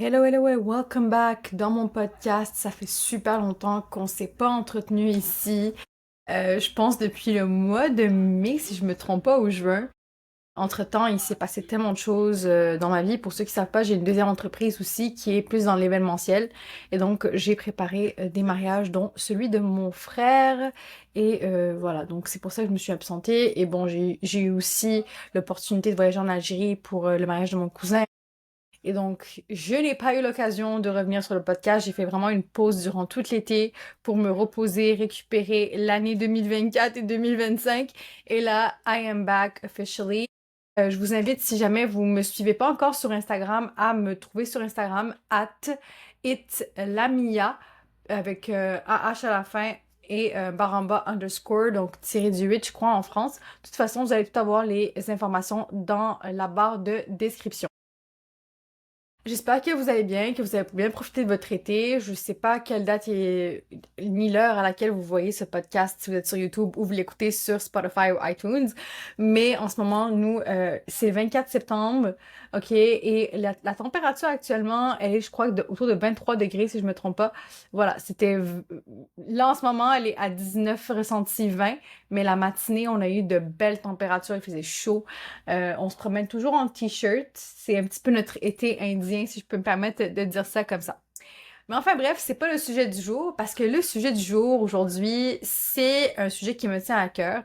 Hello, hello, et welcome back dans mon podcast. Ça fait super longtemps qu'on s'est pas entretenu ici. Je pense depuis le mois de mai, si je me trompe pas, ou juin. Entre-temps, il s'est passé tellement de choses dans ma vie. Pour ceux qui savent pas, j'ai une deuxième entreprise aussi qui est plus dans l'événementiel. Et donc, j'ai préparé des mariages, dont celui de mon frère. Et voilà, donc c'est pour ça que je me suis absentée. Et bon, j'ai eu aussi l'opportunité de voyager en Algérie pour le mariage de mon cousin. Et donc, je n'ai pas eu l'occasion de revenir sur le podcast. J'ai fait vraiment une pause durant tout l'été pour me reposer, récupérer l'année 2024 et 2025. Et là, I am back officially. Je vous invite, si jamais vous me suivez pas encore sur Instagram, à me trouver sur Instagram, @itlamia, avec AH à la fin et baramba underscore, donc tiré du 8, je crois, en France. De toute façon, vous allez tout avoir les informations dans la barre de description. J'espère que vous allez bien, que vous avez bien profité de votre été. Je sais pas quelle date ni l'heure à laquelle vous voyez ce podcast, si vous êtes sur YouTube ou vous l'écoutez sur Spotify ou iTunes. Mais en ce moment, nous, c'est le 24 septembre, ok? Et la température actuellement, elle est, je crois, autour de 23 degrés, si je me trompe pas. Voilà, là, en ce moment, elle est à 19 ressenti 20, mais la matinée, on a eu de belles températures, il faisait chaud. On se promène toujours en t-shirt. C'est un petit peu notre été indien, si je peux me permettre de dire ça comme ça. Mais enfin bref, c'est pas le sujet du jour, parce que le sujet du jour aujourd'hui, c'est un sujet qui me tient à cœur.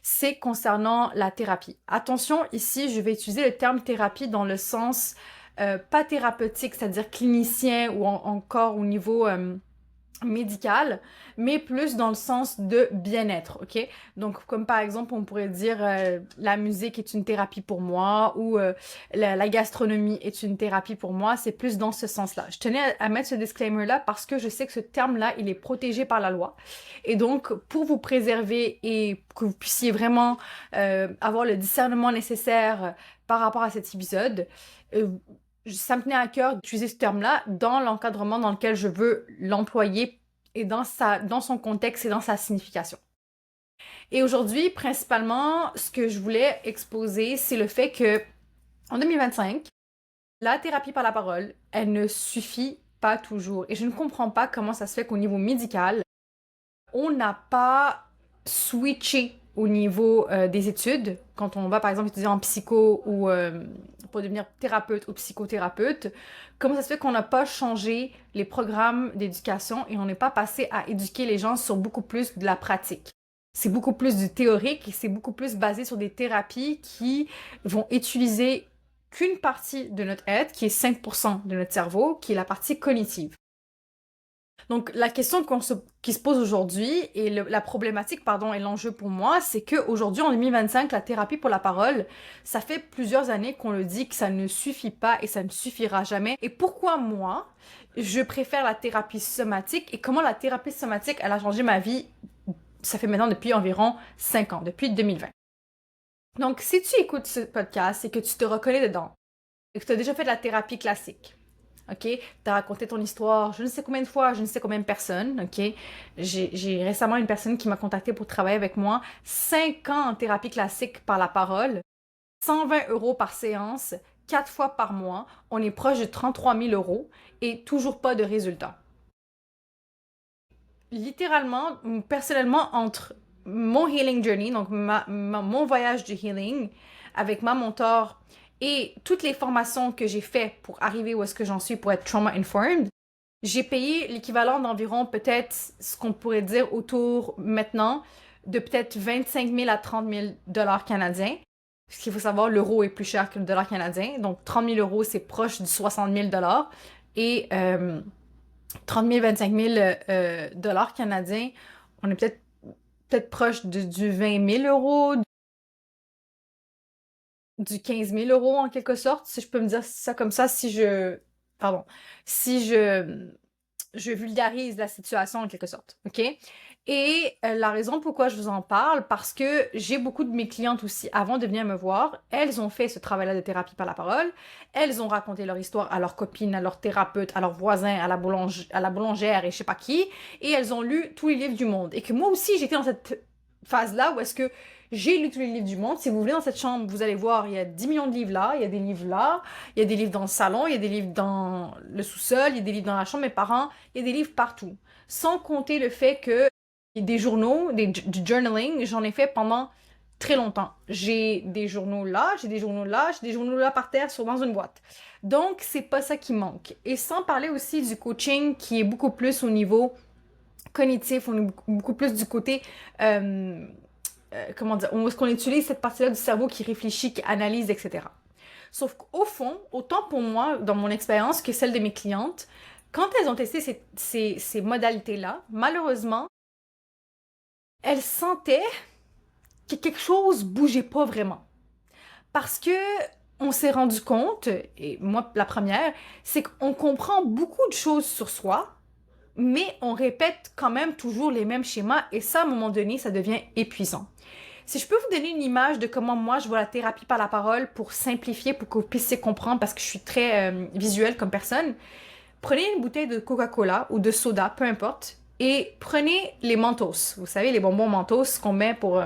C'est concernant la thérapie. Attention, ici, je vais utiliser le terme thérapie dans le sens pas thérapeutique, c'est-à-dire clinicien ou encore au niveau médicale, mais plus dans le sens de bien-être, ok? Donc, comme par exemple, on pourrait dire la musique est une thérapie pour moi ou la gastronomie est une thérapie pour moi, c'est plus dans ce sens-là. Je tenais à mettre ce disclaimer-là parce que je sais que ce terme-là, il est protégé par la loi. Et donc, pour vous préserver et que vous puissiez vraiment avoir le discernement nécessaire par rapport à cet épisode, euh, ça me tenait à cœur d'utiliser ce terme-là dans l'encadrement dans lequel je veux l'employer et dans son contexte et dans sa signification. Et aujourd'hui, principalement, ce que je voulais exposer, c'est le fait que en 2025, la thérapie par la parole, elle ne suffit pas toujours. Et je ne comprends pas comment ça se fait qu'au niveau médical, on n'a pas switché au niveau des études. Quand on va, par exemple, étudier en psycho ou pour devenir thérapeute ou psychothérapeute, comment ça se fait qu'on n'a pas changé les programmes d'éducation et on n'est pas passé à éduquer les gens sur beaucoup plus de la pratique? C'est beaucoup plus du théorique et c'est beaucoup plus basé sur des thérapies qui vont utiliser qu'une partie de notre être, qui est 5% de notre cerveau, qui est la partie cognitive. Donc, la question qui se pose aujourd'hui et la problématique, pardon, et l'enjeu pour moi, c'est qu'aujourd'hui, en 2025, la thérapie pour la parole, ça fait plusieurs années qu'on le dit que ça ne suffit pas et ça ne suffira jamais. Et pourquoi moi, je préfère la thérapie somatique et comment la thérapie somatique, elle a changé ma vie, ça fait maintenant depuis environ 5 ans, depuis 2020. Donc, si tu écoutes ce podcast et que tu te reconnais dedans, et que tu as déjà fait de la thérapie classique, ok? T'as raconté ton histoire je ne sais combien de fois, je ne sais combien de personnes, ok? J'ai récemment une personne qui m'a contacté pour travailler avec moi. 5 ans en thérapie classique par la parole, 120 € par séance, 4 fois par mois. On est proche de 33 000 € et toujours pas de résultat. Littéralement, personnellement, entre mon healing journey, donc mon voyage du healing avec ma mentor et toutes les formations que j'ai faites pour arriver où est-ce que j'en suis pour être trauma informed, j'ai payé l'équivalent d'environ peut-être ce qu'on pourrait dire autour maintenant de peut-être 25 000 à 30 000 dollars canadiens. Parce qu'il faut savoir, l'euro est plus cher que le dollar canadien. Donc 30 000 €, c'est proche du 60 000 dollars. Et 30 000, 25 000 dollars canadiens, on est peut-être proche du 20 000 euros, du 15 000 € en quelque sorte, si je peux me dire ça comme ça, pardon, si je vulgarise la situation en quelque sorte, ok? Et la raison pourquoi je vous en parle, parce que j'ai beaucoup de mes clientes aussi, avant de venir me voir, elles ont fait ce travail-là de thérapie par la parole, elles ont raconté leur histoire à leurs copines, à leurs thérapeutes, à leurs voisins, à la boulangère et je sais pas qui, et elles ont lu tous les livres du monde. Et que moi aussi, j'étais dans cette phase-là où est-ce que J'ai lu tous les livres du monde. Si vous voulez, dans cette chambre, vous allez voir, il y a 10 millions de livres là, il y a des livres là, il y a des livres dans le salon, il y a des livres dans le sous-sol, il y a des livres dans la chambre de mes parents, il y a des livres partout. Sans compter le fait que des journaux, du journaling, j'en ai fait pendant très longtemps. J'ai des journaux là, j'ai des journaux là, j'ai des journaux là par terre, dans une boîte. Donc, c'est pas ça qui manque. Et sans parler aussi du coaching qui est beaucoup plus au niveau cognitif, on est beaucoup plus du côté, comment dire, où est-ce qu'on utilise cette partie-là du cerveau qui réfléchit, qui analyse, etc. Sauf qu'au fond, autant pour moi, dans mon expérience, que celle de mes clientes, quand elles ont testé ces modalités-là, malheureusement, elles sentaient que quelque chose bougeait pas vraiment. Parce que on s'est rendu compte, et moi la première, c'est qu'on comprend beaucoup de choses sur soi, mais on répète quand même toujours les mêmes schémas, et ça, à un moment donné, ça devient épuisant. Si je peux vous donner une image de comment moi je vois la thérapie par la parole pour simplifier, pour que vous puissiez comprendre, parce que je suis très visuelle comme personne, prenez une bouteille de Coca-Cola ou de soda, peu importe, et prenez les Mentos. Vous savez, les bonbons Mentos qu'on met pour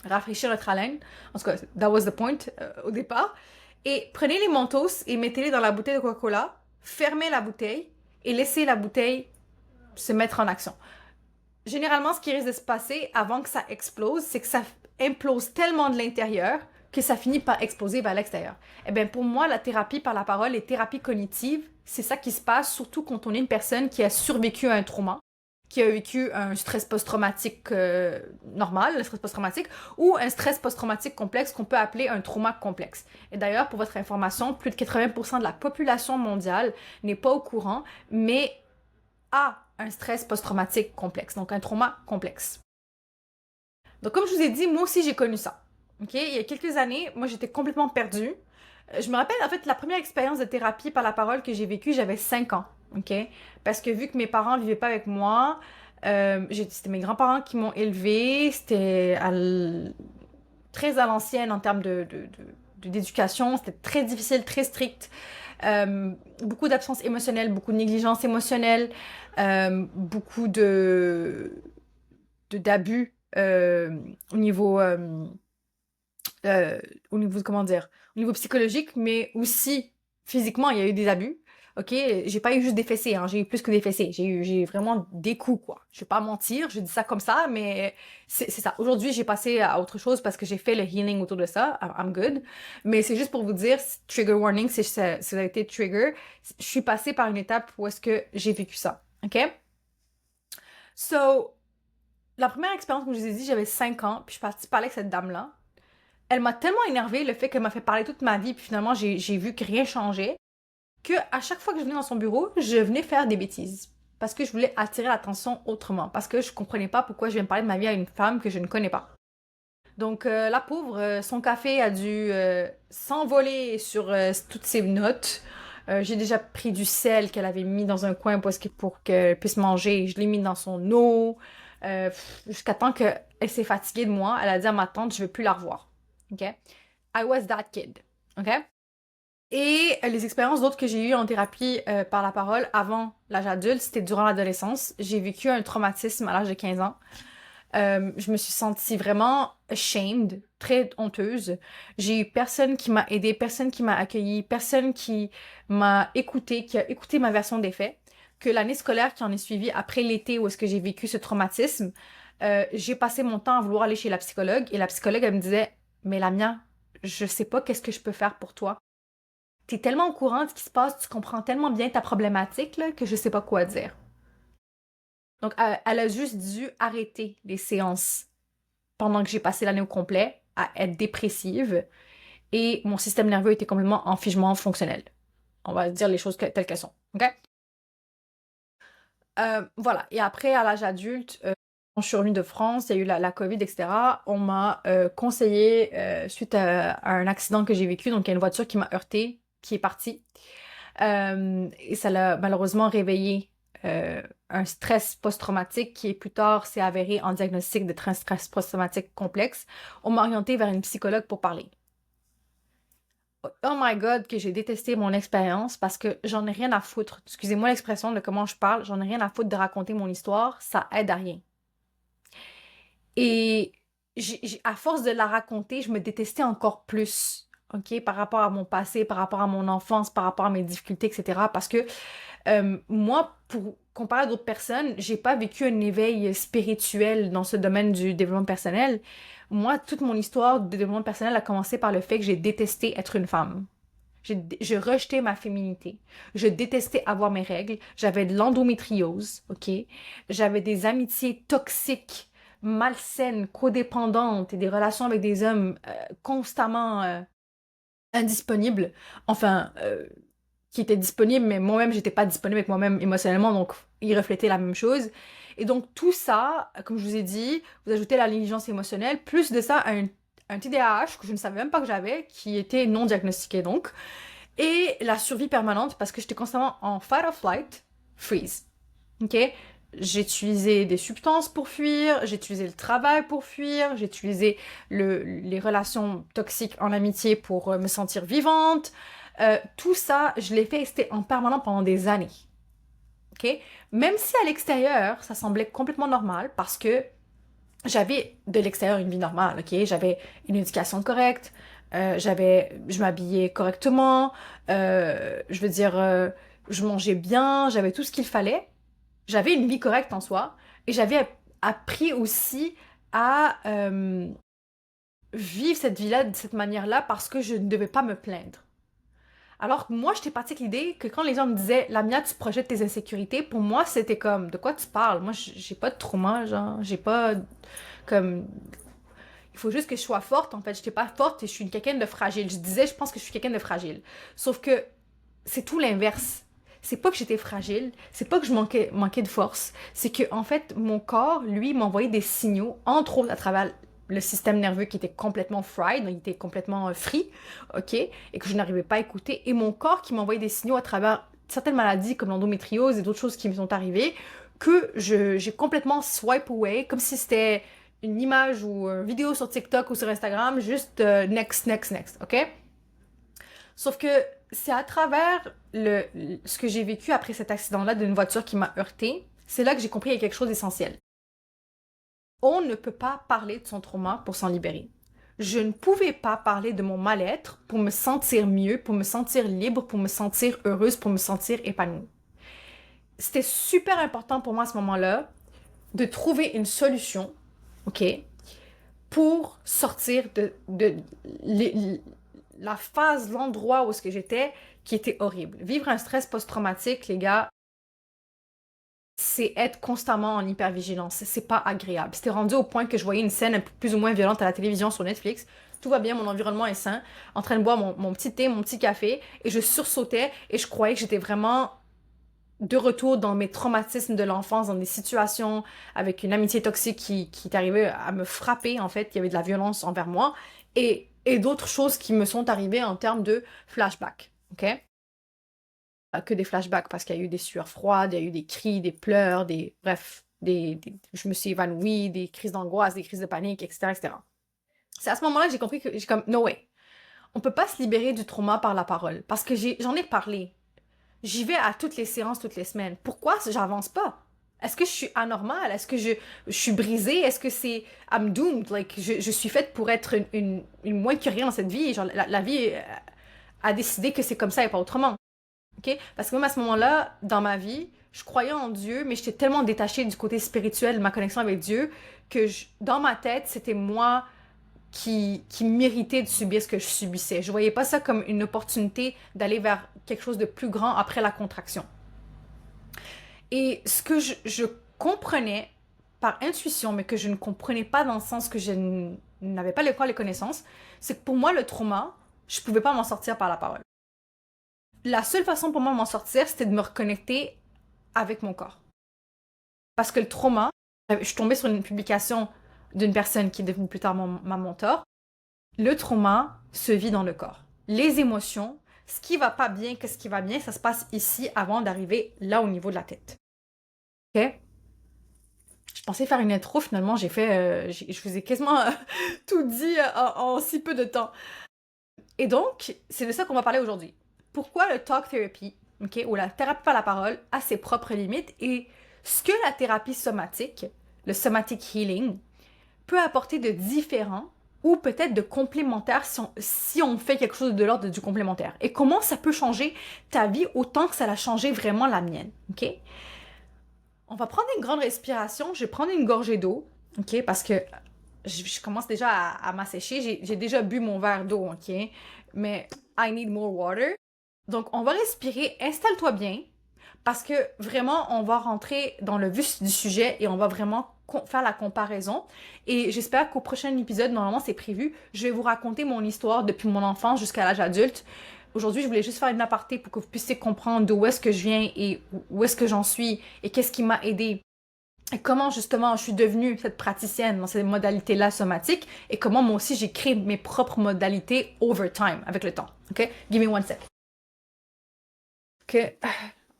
rafraîchir notre haleine. En tout cas, that was the point au départ. Et prenez les Mentos et mettez-les dans la bouteille de Coca-Cola, fermez la bouteille et laissez la bouteille se mettre en action. Généralement, ce qui risque de se passer avant que ça explose, c'est que ça implose tellement de l'intérieur que ça finit par exploser vers l'extérieur. Eh bien, pour moi, la thérapie par la parole, les thérapies cognitives, c'est ça qui se passe, surtout quand on est une personne qui a survécu à un trauma, qui a vécu un stress post-traumatique normal, le stress post-traumatique, ou un stress post-traumatique complexe qu'on peut appeler un trauma complexe. Et d'ailleurs, pour votre information, plus de 80% de la population mondiale n'est pas au courant, mais a un stress post-traumatique complexe, donc un trauma complexe. Donc, comme je vous ai dit, moi aussi, j'ai connu ça. OK? Il y a quelques années, moi, j'étais complètement perdue. Je me rappelle, en fait, la première expérience de thérapie par la parole que j'ai vécue, j'avais 5 ans. OK? Parce que vu que mes parents ne vivaient pas avec moi, c'était mes grands-parents qui m'ont élevée. C'était très à l'ancienne en termes d'éducation. C'était très difficile, très strict. Beaucoup d'absence émotionnelle, beaucoup de négligence émotionnelle, beaucoup d'abus au niveau au niveau comment dire, au niveau psychologique, mais aussi physiquement, il y a eu des abus. OK, j'ai pas eu juste des fessées, hein, j'ai eu plus que des fessées. J'ai vraiment des coups, quoi. Je vais pas mentir, je dis ça comme ça, mais c'est ça. Aujourd'hui, j'ai passé à autre chose parce que j'ai fait le healing autour de ça. I'm good. Mais c'est juste pour vous dire, trigger warning, si ça a été trigger, je suis passée par une étape où est-ce que j'ai vécu ça. OK? So, la première expérience, comme je vous ai dit, j'avais 5 ans, puis je suis partie parler avec cette dame-là. Elle m'a tellement énervée, le fait qu'elle m'a fait parler toute ma vie, puis finalement, j'ai vu que rien changeait, que à chaque fois que je venais dans son bureau, je venais faire des bêtises. Parce que je voulais attirer l'attention autrement. Parce que je comprenais pas pourquoi je viens parler de ma vie à une femme que je ne connais pas. Donc, la pauvre, son café a dû s'envoler sur toutes ses notes. J'ai déjà pris du sel qu'elle avait mis dans un coin pour qu'elle puisse manger. Je l'ai mis dans son eau. Jusqu'à temps qu'elle s'est fatiguée de moi. Elle a dit à ma tante, je veux plus la revoir. OK? I was that kid. OK? Et les expériences d'autres que j'ai eues en thérapie par la parole avant l'âge adulte, c'était durant l'adolescence. J'ai vécu un traumatisme à l'âge de 15 ans. Je me suis sentie vraiment ashamed, très honteuse. J'ai eu personne qui m'a aidée, personne qui m'a accueillie, personne qui m'a écoutée, qui a écouté ma version des faits. Que l'année scolaire qui en est suivie après l'été où est-ce que j'ai vécu ce traumatisme, j'ai passé mon temps à vouloir aller chez la psychologue et la psychologue, elle me disait, mais Lamia, je sais pas qu'est-ce que je peux faire pour toi. T'es tellement au courant de ce qui se passe, tu comprends tellement bien ta problématique là, que je sais pas quoi dire. Donc, elle a juste dû arrêter les séances pendant que j'ai passé l'année au complet à être dépressive et mon système nerveux était complètement en figement fonctionnel. On va dire les choses telles qu'elles sont. OK? Voilà. Et après, à l'âge adulte, quand je suis revenue de France, il y a eu la COVID, etc. On m'a conseillé, suite à un accident que j'ai vécu, donc il y a une voiture qui m'a heurtée, qui est partie. Et ça l'a malheureusement réveillé un stress post-traumatique qui, plus tard, s'est avéré en diagnostic de stress post-traumatique complexe. On m'a orientée vers une psychologue pour parler. Oh my God, que j'ai détesté mon expérience parce que j'en ai rien à foutre. Excusez-moi l'expression de comment je parle, j'en ai rien à foutre de raconter mon histoire, ça aide à rien. Et à force de la raconter, je me détestais encore plus, OK? Par rapport à mon passé, par rapport à mon enfance, par rapport à mes difficultés, etc. Parce que moi, pour comparer à d'autres personnes, j'ai pas vécu un éveil spirituel dans ce domaine du développement personnel. Moi, toute mon histoire de développement personnel a commencé par le fait que j'ai détesté être une femme. Je rejetais ma féminité. Je détestais avoir mes règles. J'avais de l'endométriose, OK? J'avais des amitiés toxiques, malsaines, codépendantes et des relations avec des hommes constamment indisponibles. Enfin, qui étaient disponibles, mais moi-même, j'étais pas disponible avec moi-même émotionnellement, donc ils reflétaient la même chose. Et donc, tout ça, comme je vous ai dit, vous ajoutez la négligence émotionnelle, plus de ça, un TDAH que je ne savais même pas que j'avais, qui était non diagnostiqué donc, et la survie permanente parce que j'étais constamment en fight or flight, freeze. OK? J'utilisais des substances pour fuir, j'utilisais le travail pour fuir, j'utilisais les relations toxiques en amitié pour me sentir vivante. Tout ça, je l'ai fait et c'était en permanent pendant des années. OK? Même si à l'extérieur, ça semblait complètement normal parce que j'avais de l'extérieur une vie normale, OK? J'avais une éducation correcte, je m'habillais correctement, je veux dire, je mangeais bien, j'avais tout ce qu'il fallait. J'avais une vie correcte en soi et j'avais appris aussi à vivre cette vie-là de cette manière-là parce que je ne devais pas me plaindre. Alors que moi, j'étais partie avec l'idée que quand les gens me disaient Lamia, tu projettes tes insécurités, pour moi, c'était comme de quoi tu parles? Moi, j'ai pas de trauma, genre, j'ai pas comme. Il faut juste que je sois forte, en fait. J'étais pas forte et je suis quelqu'un de fragile. Je disais, je pense que je suis quelqu'un de fragile. Sauf que c'est tout l'inverse. C'est pas que j'étais fragile, c'est pas que je manquais de force, c'est que en fait mon corps, lui, m'envoyait des signaux, entre autres à travers le système nerveux qui était complètement fried, il était complètement free, ok, et que je n'arrivais pas à écouter, et mon corps qui m'envoyait des signaux à travers certaines maladies comme l'endométriose et d'autres choses qui me sont arrivées, que j'ai complètement swipe away, comme si c'était une image ou une vidéo sur TikTok ou sur Instagram, juste next, next, next, ok? Sauf que c'est à travers ce que j'ai vécu après cet accident-là d'une voiture qui m'a heurtée, c'est là que j'ai compris qu'il y a quelque chose d'essentiel. On ne peut pas parler de son trauma pour s'en libérer. Je ne pouvais pas parler de mon mal-être pour me sentir mieux, pour me sentir libre, pour me sentir heureuse, pour me sentir épanouie. C'était super important pour moi à ce moment-là de trouver une solution, OK, pour sortir de la phase, l'endroit où ce que j'étais, qui était horrible. Vivre un stress post-traumatique, les gars, c'est être constamment en hypervigilance. C'est pas agréable. C'était rendu au point que je voyais une scène un peu plus ou moins violente à la télévision sur Netflix. Tout va bien, mon environnement est sain, en train de boire mon petit thé, mon petit café, et je sursautais et je croyais que j'étais vraiment de retour dans mes traumatismes de l'enfance, dans des situations avec une amitié toxique qui est arrivée à me frapper, en fait. Il y avait de la violence envers moi et d'autres choses qui me sont arrivées en termes de flashback, OK? Pas que des flashbacks parce qu'il y a eu des sueurs froides, il y a eu des cris, des pleurs, bref, je me suis évanouie, des crises d'angoisse, des crises de panique, etc., etc. C'est à ce moment-là que j'ai compris que j'ai comme, no way. On peut pas se libérer du trauma par la parole parce que j'en ai parlé. J'y vais à toutes les séances, toutes les semaines. Pourquoi j'avance pas? Est-ce que je suis anormale? Est-ce que je suis brisée? Est-ce que c'est I'm doomed? Like, je suis faite pour être une moins que rien dans cette vie. Genre, la vie a décidé que c'est comme ça et pas autrement. OK? Parce que même à ce moment-là, dans ma vie, je croyais en Dieu, mais j'étais tellement détachée du côté spirituel de ma connexion avec Dieu que dans ma tête, c'était moi qui méritait de subir ce que je subissais. Je voyais pas ça comme une opportunité d'aller vers quelque chose de plus grand après la contraction. Et ce que je comprenais par intuition, mais que je ne comprenais pas dans le sens que je n'avais pas les connaissances, c'est que pour moi, le trauma, je pouvais pas m'en sortir par la parole. La seule façon pour moi de m'en sortir, c'était de me reconnecter avec mon corps. Parce que le trauma, je suis tombée sur une publication d'une personne qui est devenue plus tard ma mentor. Le trauma se vit dans le corps. Les émotions, ce qui va pas bien, qu'est-ce qui va bien, ça se passe ici avant d'arriver là au niveau de la tête. OK? Je pensais faire une intro, finalement, je vous ai quasiment tout dit en si peu de temps. Et donc, c'est de ça qu'on va parler aujourd'hui. Pourquoi le talk therapy, OK, ou la thérapie par la parole, a ses propres limites et ce que la thérapie somatique, le somatic healing, peut apporter de différent ou peut-être de complémentaire si on fait quelque chose de l'ordre du complémentaire. Et comment ça peut changer ta vie autant que ça a changé vraiment la mienne, OK? On va prendre une grande respiration. Je vais prendre une gorgée d'eau, OK? Parce que je commence déjà à m'assécher. J'ai déjà bu mon verre d'eau, OK? Mais I need more water. Donc, on va respirer. Installe-toi bien. Parce que vraiment, on va rentrer dans le vif du sujet et on va vraiment faire la comparaison. Et j'espère qu'au prochain épisode, normalement c'est prévu, je vais vous raconter mon histoire depuis mon enfance jusqu'à l'âge adulte. Aujourd'hui, je voulais juste faire une aparté pour que vous puissiez comprendre d'où est-ce que je viens et où est-ce que j'en suis et qu'est-ce qui m'a aidé. Et comment justement je suis devenue cette praticienne dans ces modalités-là somatiques et comment moi aussi j'ai créé mes propres modalités over time, avec le temps. OK? Give me one sec. OK.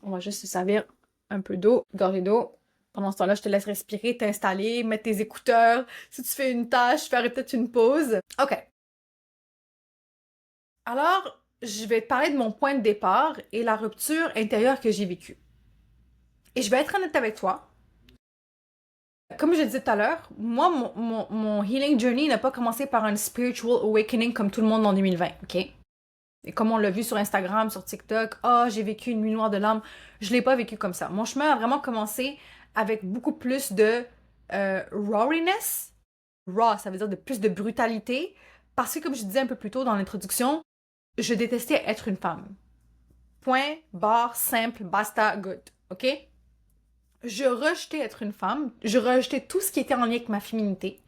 On va juste se servir un peu d'eau, gorgée d'eau. Pendant ce temps-là, je te laisse respirer, t'installer, mettre tes écouteurs. Si tu fais une tâche, faire peut-être une pause. OK. Alors, je vais te parler de mon point de départ et la rupture intérieure que j'ai vécue. Et je vais être honnête avec toi. Comme je disais tout à l'heure, moi, mon healing journey n'a pas commencé par un spiritual awakening comme tout le monde en 2020, OK? Et comme on l'a vu sur Instagram, sur TikTok, j'ai vécu une nuit noire de larmes. Je l'ai pas vécu comme ça. Mon chemin a vraiment commencé avec beaucoup plus de rawness. Raw, ça veut dire de plus de brutalité. Parce que, comme je disais un peu plus tôt dans l'introduction, je détestais être une femme. Point, barre, simple, basta, good. OK? Je rejetais être une femme. Je rejetais tout ce qui était en lien avec ma féminité.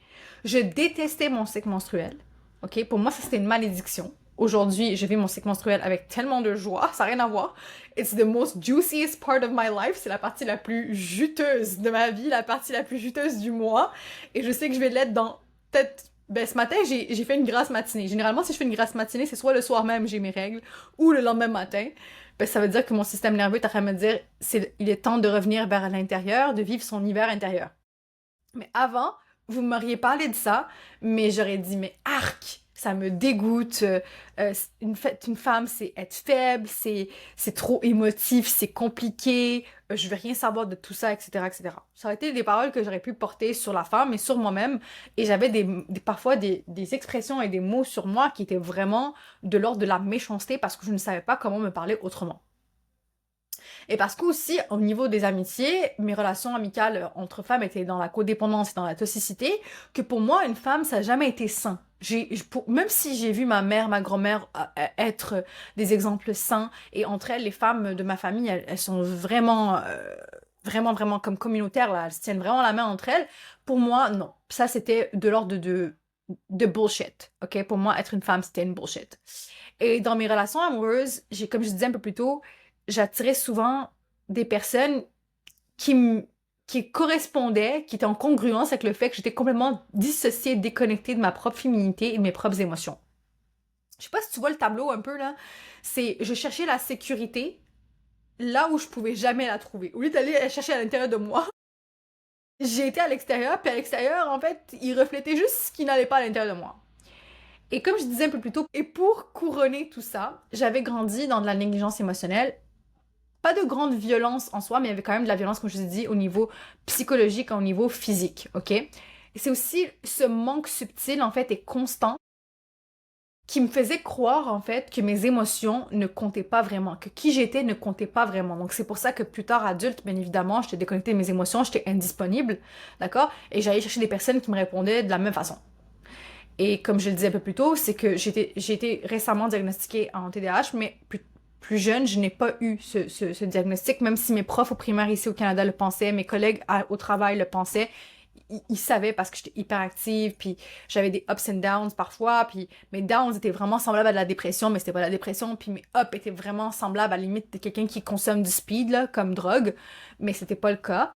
Je détestais mon cycle menstruel. OK? Pour moi, ça, c'était une malédiction. Aujourd'hui, je vis mon cycle menstruel avec tellement de joie, ça n'a rien à voir. It's the most juiciest part of my life. C'est la partie la plus juteuse de ma vie, la partie la plus juteuse du mois. Et je sais que je vais l'être dans peut-être... ce matin, j'ai fait une grasse matinée. Généralement, si je fais une grasse matinée, c'est soit le soir même, j'ai mes règles, ou le lendemain matin. Ça veut dire que mon système nerveux est en train de me dire il est temps de revenir vers l'intérieur, de vivre son hiver intérieur. Mais avant, vous m'auriez parlé de ça, mais j'aurais dit, mais arc, ça me dégoûte. Une femme, c'est être faible, c'est trop émotif, c'est compliqué, je veux rien savoir de tout ça, etc., etc. Ça aurait été des paroles que j'aurais pu porter sur la femme et sur moi-même, et j'avais parfois des expressions et des mots sur moi qui étaient vraiment de l'ordre de la méchanceté parce que je ne savais pas comment me parler autrement. Et parce qu'aussi, au niveau des amitiés, mes relations amicales entre femmes étaient dans la codépendance et dans la toxicité, que pour moi, une femme, ça n'a jamais été sain. Même si j'ai vu ma mère, ma grand-mère être des exemples sains, et entre elles, les femmes de ma famille, elles sont vraiment, vraiment comme communautaires, là, elles se tiennent vraiment la main entre elles. Pour moi, non. Ça, c'était de l'ordre de bullshit. OK? Pour moi, être une femme, c'était une bullshit. Et dans mes relations amoureuses, comme je disais un peu plus tôt, j'attirais souvent des personnes qui correspondaient, qui étaient en congruence avec le fait que j'étais complètement dissociée, déconnectée de ma propre féminité et de mes propres émotions. Je sais pas si tu vois le tableau un peu là, je cherchais la sécurité là où je pouvais jamais la trouver. Au lieu d'aller la chercher à l'intérieur de moi, j'ai été à l'extérieur, puis à l'extérieur, en fait, il reflétait juste ce qui n'allait pas à l'intérieur de moi. Et comme je disais un peu plus tôt, et pour couronner tout ça, j'avais grandi dans de la négligence émotionnelle. Pas de grande violence en soi, mais il y avait quand même de la violence, comme je vous ai dit, au niveau psychologique, au niveau physique, OK? Et c'est aussi ce manque subtil, en fait, et constant qui me faisait croire, en fait, que mes émotions ne comptaient pas vraiment, que qui j'étais ne comptait pas vraiment. Donc, c'est pour ça que plus tard, adulte, bien évidemment, j'étais déconnectée de mes émotions, j'étais indisponible, d'accord? Et j'allais chercher des personnes qui me répondaient de la même façon. Et comme je le disais un peu plus tôt, c'est que j'ai été récemment diagnostiquée en TDAH, mais plus jeune, je n'ai pas eu ce diagnostic, même si mes profs au primaire ici au Canada le pensaient, mes collègues au travail le pensaient. Ils savaient parce que j'étais hyperactive, puis j'avais des ups and downs parfois, puis mes downs étaient vraiment semblables à de la dépression, mais c'était pas de la dépression, puis mes ups étaient vraiment semblables à la limite de quelqu'un qui consomme du speed, là, comme drogue, mais c'était pas le cas.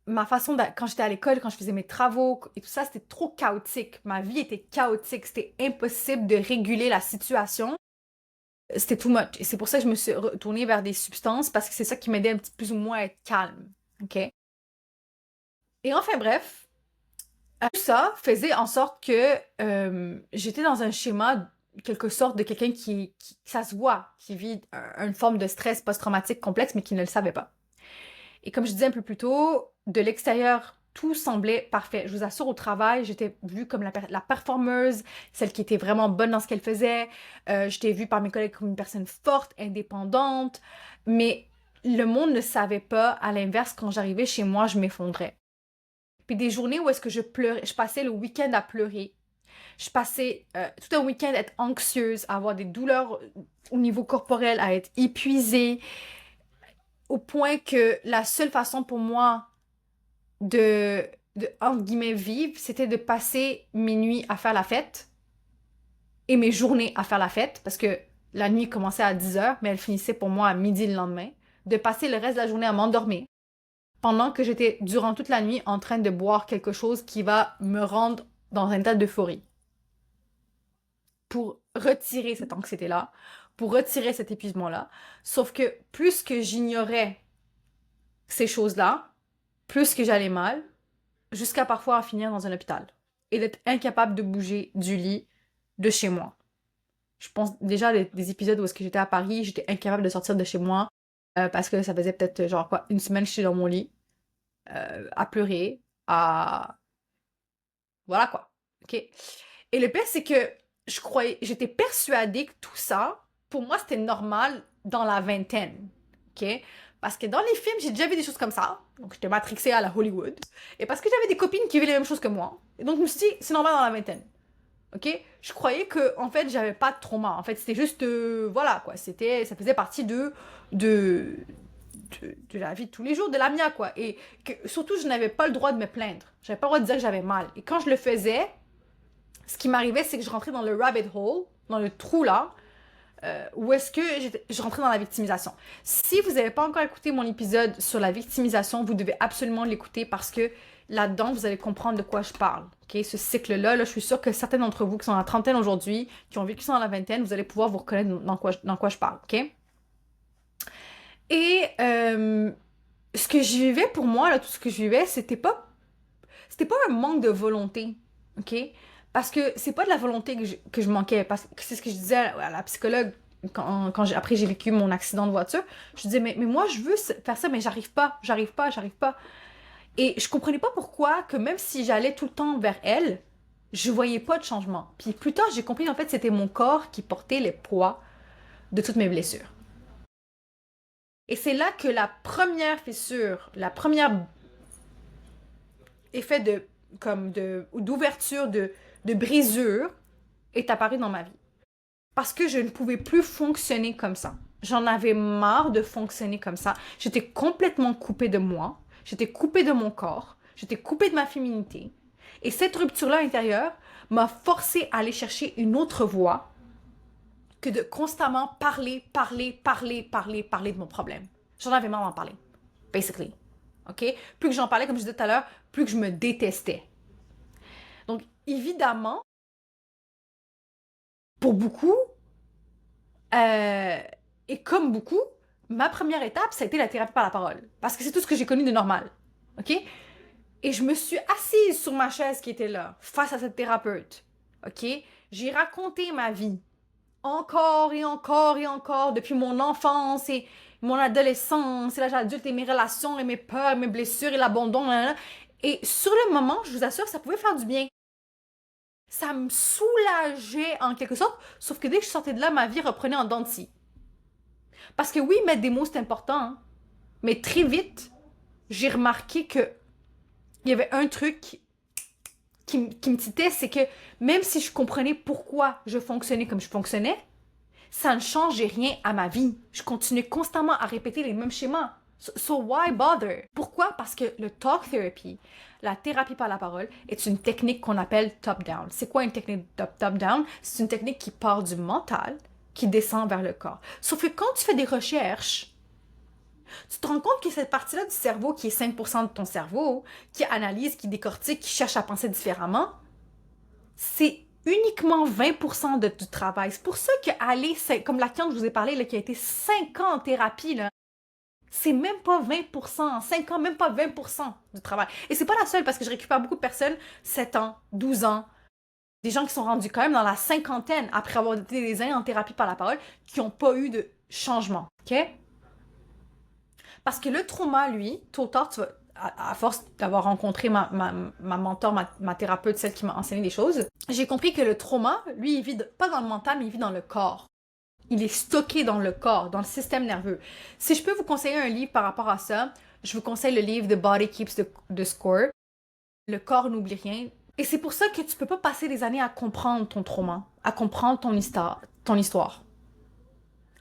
Ma façon quand j'étais à l'école, quand je faisais mes travaux et tout ça, c'était trop chaotique. Ma vie était chaotique, c'était impossible de réguler la situation. C'était too much. Et c'est pour ça que je me suis retournée vers des substances parce que c'est ça qui m'aidait un petit plus ou moins à être calme. OK? Et enfin bref, tout ça faisait en sorte que j'étais dans un schéma, quelque sorte, de quelqu'un qui ça se voit, qui vit une forme de stress post-traumatique complexe, mais qui ne le savait pas. Et comme je disais un peu plus tôt, de l'extérieur, tout semblait parfait. Je vous assure, au travail, j'étais vue comme la performeuse, celle qui était vraiment bonne dans ce qu'elle faisait. J'étais vue par mes collègues comme une personne forte, indépendante. Mais le monde ne savait pas. À l'inverse, quand j'arrivais chez moi, je m'effondrais. Puis des journées où est-ce que je pleurais, je passais le week-end à pleurer. Je passais tout un week-end à être anxieuse, à avoir des douleurs au niveau corporel, à être épuisée, au point que la seule façon pour moi de entre guillemets, vivre, c'était de passer mes nuits à faire la fête et mes journées à faire la fête, parce que la nuit commençait à 10h, mais elle finissait pour moi à midi le lendemain, de passer le reste de la journée à m'endormir, pendant que j'étais durant toute la nuit en train de boire quelque chose qui va me rendre dans un état d'euphorie. Pour retirer cette anxiété-là, pour retirer cet épuisement-là. Sauf que plus que j'ignorais ces choses-là, plus que j'allais mal, jusqu'à parfois finir dans un hôpital et d'être incapable de bouger du lit de chez moi. Je pense déjà des épisodes où est-ce que j'étais à Paris, j'étais incapable de sortir de chez moi parce que ça faisait peut-être genre quoi, une semaine que j'étais dans mon lit à pleurer, à... Voilà quoi. OK? Et le pire, c'est que j'étais persuadée que tout ça, pour moi, c'était normal dans la vingtaine. OK? Parce que dans les films, j'ai déjà vu des choses comme ça. Donc, j'étais matrixée à la Hollywood. Et parce que j'avais des copines qui vivaient les mêmes choses que moi. Et donc, je me suis dit, c'est normal dans la vingtaine. OK? Je croyais que, en fait, j'avais pas de trauma. En fait, c'était juste, voilà, quoi. Ça faisait partie de la vie de tous les jours, de la mienne, quoi. Et surtout, je n'avais pas le droit de me plaindre. J'avais pas le droit de dire que j'avais mal. Et quand je le faisais, ce qui m'arrivait, c'est que je rentrais dans le rabbit hole, dans le trou là, où est-ce que je rentrais dans la victimisation. Si vous n'avez pas encore écouté mon épisode sur la victimisation, vous devez absolument l'écouter parce que là-dedans, vous allez comprendre de quoi je parle. Okay? Ce cycle-là, je suis sûre que certains d'entre vous qui sont en trentaine aujourd'hui, qui ont vécu ça dans la vingtaine, vous allez pouvoir vous reconnaître dans quoi je parle. Okay? Et ce que je vivais pour moi, là, tout ce que je vivais, c'était pas un manque de volonté. OK? Parce que c'est pas de la volonté que je manquais. Parce que c'est ce que je disais à la psychologue après j'ai vécu mon accident de voiture. Je disais, mais moi, je veux faire ça, mais j'arrive pas. Et je comprenais pas pourquoi que même si j'allais tout le temps vers elle, je voyais pas de changement. Puis plus tard, j'ai compris, en fait, c'était mon corps qui portait les poids de toutes mes blessures. Et c'est là que la première fissure, la première effet d'ouverture, de brisure est apparu dans ma vie. Parce que je ne pouvais plus fonctionner comme ça. J'en avais marre de fonctionner comme ça. J'étais complètement coupée de moi. J'étais coupée de mon corps. J'étais coupée de ma féminité. Et cette rupture-là intérieure m'a forcée à aller chercher une autre voie que de constamment parler de mon problème. J'en avais marre d'en parler. Basically. OK? Plus que j'en parlais, comme je disais tout à l'heure, plus que je me détestais. Donc, évidemment, pour beaucoup, et comme beaucoup, ma première étape, ça a été la thérapie par la parole. Parce que c'est tout ce que j'ai connu de normal. OK? Et je me suis assise sur ma chaise qui était là, face à cette thérapeute. OK? J'ai raconté ma vie. Encore et encore et encore, depuis mon enfance et mon adolescence, et l'âge adulte, et mes relations, et mes peurs, mes blessures, et l'abandon. Et sur le moment, je vous assure, ça pouvait faire du bien. Ça me soulageait en quelque sorte, sauf que dès que je sortais de là, ma vie reprenait en dents de scie. Parce que oui, mettre des mots, c'est important, hein, mais très vite, j'ai remarqué que il y avait un truc qui me titait, c'est que même si je comprenais pourquoi je fonctionnais comme je fonctionnais, ça ne changeait rien à ma vie. Je continuais constamment à répéter les mêmes schémas. So why bother? Pourquoi? Parce que le talk therapy, la thérapie par la parole, est une technique qu'on appelle top-down. C'est quoi une technique top-down? C'est une technique qui part du mental, qui descend vers le corps. Sauf que quand tu fais des recherches, tu te rends compte que cette partie-là du cerveau, qui est 5% de ton cerveau, qui analyse, qui décortique, qui cherche à penser différemment, c'est uniquement 20% du travail. C'est pour ça qu'aller, comme la cliente que je vous ai parlé, là, qui a été 5 ans en thérapie, là, c'est même pas 20%, 5 ans, même pas 20% du travail. Et c'est pas la seule, parce que je récupère beaucoup de personnes, 7 ans, 12 ans, des gens qui sont rendus quand même dans la cinquantaine, après avoir été des années en thérapie par la parole, qui n'ont pas eu de changement, OK? Parce que le trauma, lui, tôt ou tard, à force d'avoir rencontré ma mentor, ma thérapeute, celle qui m'a enseigné des choses, j'ai compris que le trauma, lui, il vit pas dans le mental, mais il vit dans le corps. Il est stocké dans le corps, dans le système nerveux. Si je peux vous conseiller un livre par rapport à ça, je vous conseille le livre The Body Keeps the Score. Le corps n'oublie rien. Et c'est pour ça que tu peux pas passer des années à comprendre ton trauma, à comprendre ton histoire,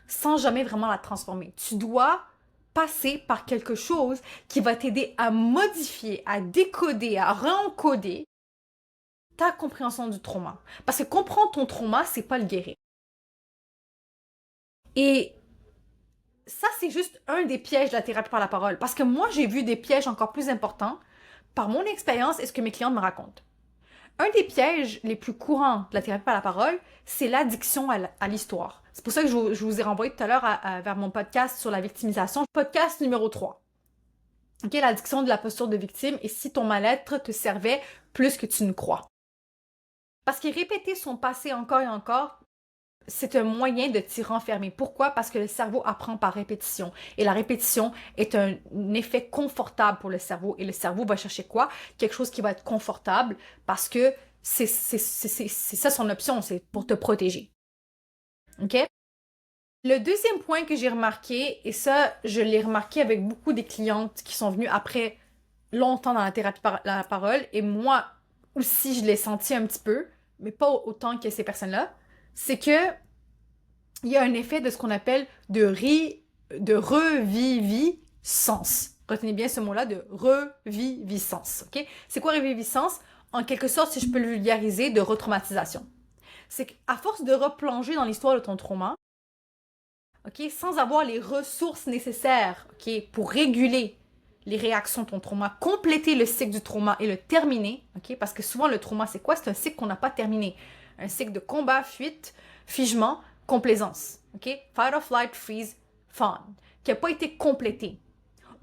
sans jamais vraiment la transformer. Tu dois passer par quelque chose qui va t'aider à modifier, à décoder, à réencoder ta compréhension du trauma. Parce que comprendre ton trauma, c'est pas le guérir. Et ça, c'est juste un des pièges de la thérapie par la parole. Parce que moi, j'ai vu des pièges encore plus importants par mon expérience et ce que mes clients me racontent. Un des pièges les plus courants de la thérapie par la parole, c'est l'addiction à l'histoire. C'est pour ça que je vous ai renvoyé tout à l'heure vers mon podcast sur la victimisation, podcast numéro 3. OK, l'addiction de la posture de victime et si ton mal-être te servait plus que tu ne crois. Parce que répéter son passé encore et encore, c'est un moyen de t'y renfermer. Pourquoi? Parce que le cerveau apprend par répétition. Et la répétition est un effet confortable pour le cerveau. Et le cerveau va chercher quoi? Quelque chose qui va être confortable parce que c'est ça son option, c'est pour te protéger. OK? Le deuxième point que j'ai remarqué, et ça, je l'ai remarqué avec beaucoup des clientes qui sont venues après longtemps dans la thérapie par la parole, et moi aussi, je l'ai senti un petit peu, mais pas autant que ces personnes-là, c'est que il y a un effet de ce qu'on appelle de reviviscence. Retenez bien ce mot-là, de reviviscence. OK? C'est quoi reviviscence? En quelque sorte, si je peux le vulgariser, de retraumatisation. C'est qu'à force de replonger dans l'histoire de ton trauma, OK, sans avoir les ressources nécessaires, OK, pour réguler les réactions de ton trauma, compléter le cycle du trauma et le terminer, OK, parce que souvent le trauma, c'est quoi? C'est un cycle qu'on n'a pas terminé. Un cycle de combat, fuite, figement, complaisance, OK? Fight or flight, freeze, fawn, qui n'a pas été complété.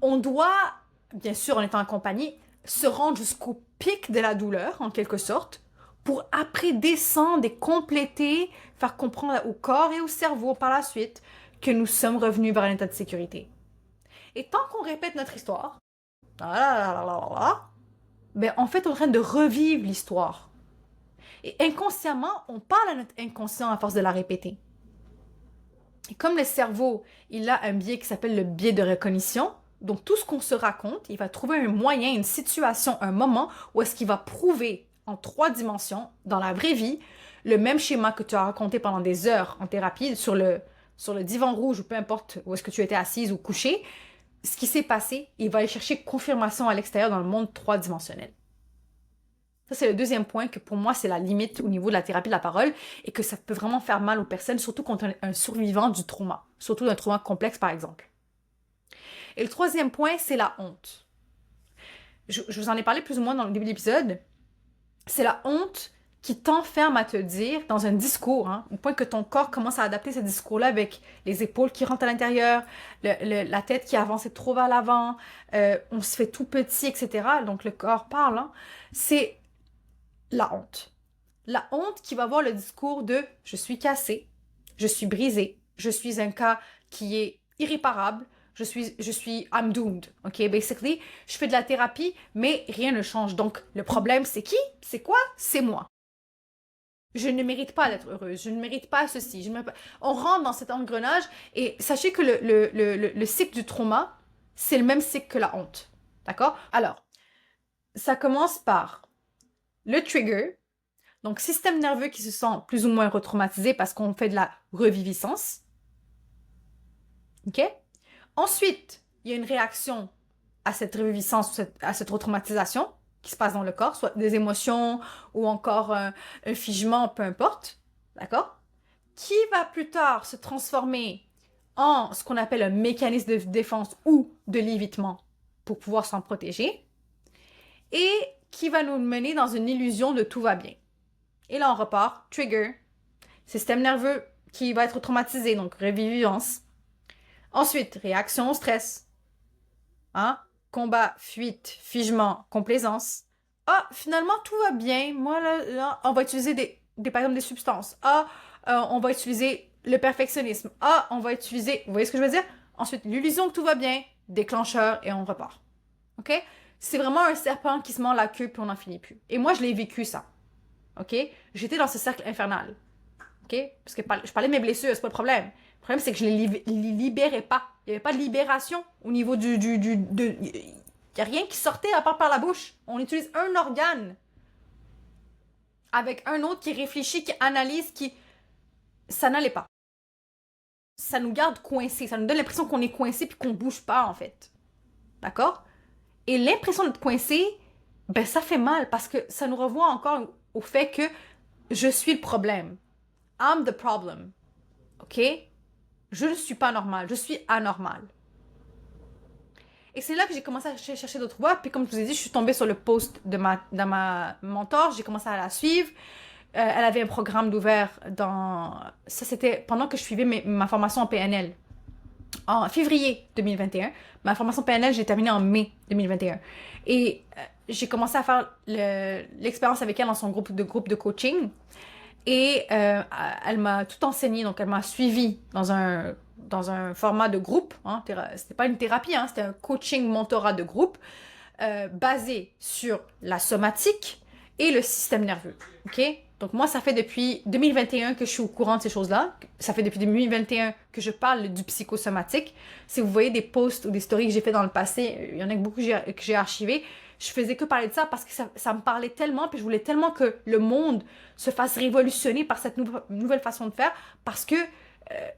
On doit, bien sûr, en étant en compagnie, se rendre jusqu'au pic de la douleur, en quelque sorte, pour après descendre et compléter, faire comprendre au corps et au cerveau par la suite que nous sommes revenus vers un état de sécurité. Et tant qu'on répète notre histoire, ben en fait, on est en train de revivre l'histoire. Et inconsciemment, on parle à notre inconscient à force de la répéter. Et comme le cerveau, il a un biais qui s'appelle le biais de recognition, donc tout ce qu'on se raconte, il va trouver un moyen, une situation, un moment où est-ce qu'il va prouver en 3 dimensions, dans la vraie vie, le même schéma que tu as raconté pendant des heures en thérapie, sur le divan rouge ou peu importe où est-ce que tu étais assise ou couchée, ce qui s'est passé, il va aller chercher confirmation à l'extérieur dans le monde 3-dimensionnel. Ça, c'est le deuxième point que pour moi, c'est la limite au niveau de la thérapie de la parole et que ça peut vraiment faire mal aux personnes, surtout quand on est un survivant du trauma, surtout d'un trauma complexe, par exemple. Et le troisième point, c'est la honte. Je vous en ai parlé plus ou moins dans le début de l'épisode. C'est la honte qui t'enferme à te dire dans un discours, hein, au point que ton corps commence à adapter ce discours-là avec les épaules qui rentrent à l'intérieur, la tête qui avance trop vers l'avant, on se fait tout petit, etc. Donc le corps parle. Hein. C'est la honte. La honte qui va avoir le discours de « je suis cassé, je suis brisé, je suis un cas qui est irréparable, je suis I'm doomed ». OK, basically, je fais de la thérapie, mais rien ne change. Donc, le problème, c'est qui? C'est quoi? C'est moi. Je ne mérite pas d'être heureuse, je ne mérite pas ceci. On rentre dans cet engrenage et sachez que le cycle du trauma, c'est le même cycle que la honte. D'accord? Alors, ça commence par le trigger, donc système nerveux qui se sent plus ou moins retraumatisé parce qu'on fait de la reviviscence. OK? Ensuite, il y a une réaction à cette reviviscence, à cette retraumatisation qui se passe dans le corps, soit des émotions ou encore un figement, peu importe. D'accord? Qui va plus tard se transformer en ce qu'on appelle un mécanisme de défense ou de l'évitement pour pouvoir s'en protéger. Et qui va nous mener dans une illusion de tout va bien. Et là, on repart, trigger, système nerveux qui va être traumatisé, donc reviviscence. Ensuite, réaction au stress. Hein? Combat, fuite, figement, complaisance. Ah, finalement, tout va bien. Moi, là on va utiliser par exemple, des substances. Ah, on va utiliser le perfectionnisme. Ah, on va utiliser... Vous voyez ce que je veux dire? Ensuite, l'illusion que tout va bien, déclencheur, et on repart. OK? c'est vraiment un serpent qui se mord la queue puis on n'en finit plus. Et moi, je l'ai vécu ça. OK? J'étais dans ce cercle infernal. OK? Parce que je parlais de mes blessures, c'est pas le problème. Le problème, c'est que je les libérais pas. Il n'y avait pas de libération au niveau il n'y a rien qui sortait à part par la bouche. On utilise un organe avec un autre qui réfléchit, qui analyse, qui... Ça n'allait pas. Ça nous garde coincés. Ça nous donne l'impression qu'on est coincé puis qu'on bouge pas, en fait. D'accord? Et l'impression d'être coincé, ben ça fait mal parce que ça nous revoit encore au fait que je suis le problème. I'm the problem. OK? Je ne suis pas normal. Je suis anormal. Et c'est là que j'ai commencé à chercher d'autres voies. Puis comme je vous ai dit, je suis tombée sur le post de ma mentor. J'ai commencé à la suivre. Elle avait un programme d'ouvert dans... Ça, c'était pendant que je suivais ma formation en PNL. En février 2021. Ma formation PNL, j'ai terminé en mai 2021. Et j'ai commencé à faire l'expérience avec elle dans son groupe de coaching. Et elle m'a tout enseigné. Donc, elle m'a suivi dans un format de groupe. Hein, c'était pas une thérapie, hein, c'était un coaching mentorat de groupe basé sur la somatique et le système nerveux. OK? Donc, moi, ça fait depuis 2021 que je suis au courant de ces choses-là. Ça fait depuis 2021 que je parle du psychosomatique. Si vous voyez des posts ou des stories que j'ai fait dans le passé, il y en a beaucoup que j'ai archivés. Je faisais que parler de ça parce que ça me parlait tellement, puis je voulais tellement que le monde se fasse révolutionner par cette nouvelle façon de faire parce que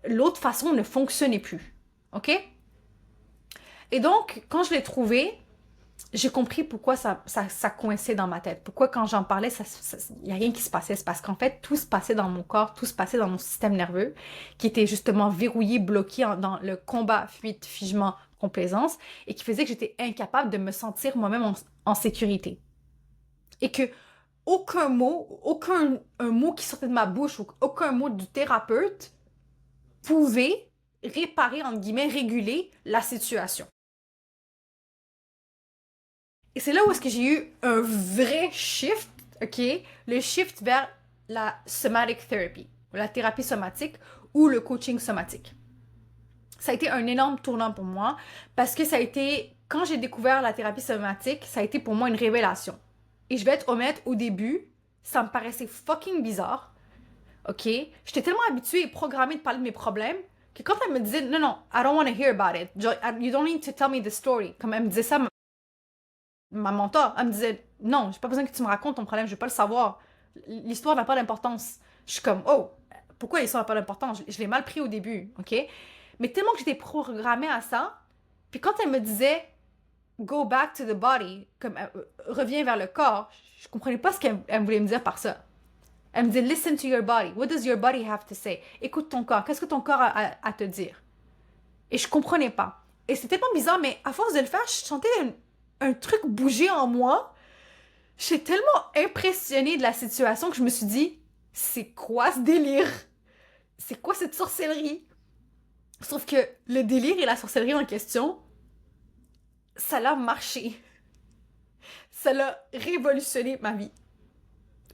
l'autre façon ne fonctionnait plus. OK? Et donc, quand je l'ai trouvé, j'ai compris pourquoi ça coinçait dans ma tête. Pourquoi quand j'en parlais, il n'y a rien qui se passait. C'est parce qu'en fait, tout se passait dans mon corps, tout se passait dans mon système nerveux, qui était justement verrouillé, bloqué dans le combat, fuite, figement, complaisance, et qui faisait que j'étais incapable de me sentir moi-même en sécurité. Et que aucun mot qui sortait de ma bouche, ou aucun mot du thérapeute pouvait réparer, entre guillemets, réguler la situation. Et c'est là où est-ce que j'ai eu un vrai shift, OK? Le shift vers la somatic therapy, la thérapie somatique ou le coaching somatique. Ça a été un énorme tournant pour moi parce que ça a été, quand j'ai découvert la thérapie somatique, ça a été pour moi une révélation. Et je vais être honnête, au début, ça me paraissait fucking bizarre, OK? J'étais tellement habituée et programmée de parler de mes problèmes que quand elle me disait « Non, non, I don't want to hear about it. You don't need to tell me the story. » Comme elle me disait ça, ma mentor, elle me disait « Non, j'ai pas besoin que tu me racontes ton problème, je veux pas le savoir. L'histoire n'a pas d'importance. » Je suis comme « Oh, pourquoi l'histoire n'a pas d'importance? Je l'ai mal pris au début, OK? » Mais tellement que j'étais programmée à ça, puis quand elle me disait « Go back to the body », comme reviens vers le corps, je comprenais pas ce qu'elle voulait me dire par ça. Elle me disait « Listen to your body. What does your body have to say? » Écoute ton corps. Qu'est-ce que ton corps a à te dire? Et je comprenais pas. Et c'était tellement bizarre, mais à force de le faire, je sentais un truc bouger en moi. J'étais tellement impressionnée de la situation que je me suis dit, c'est quoi ce délire? C'est quoi cette sorcellerie? Sauf que le délire et la sorcellerie en question, ça l'a marché. Ça l'a révolutionné ma vie.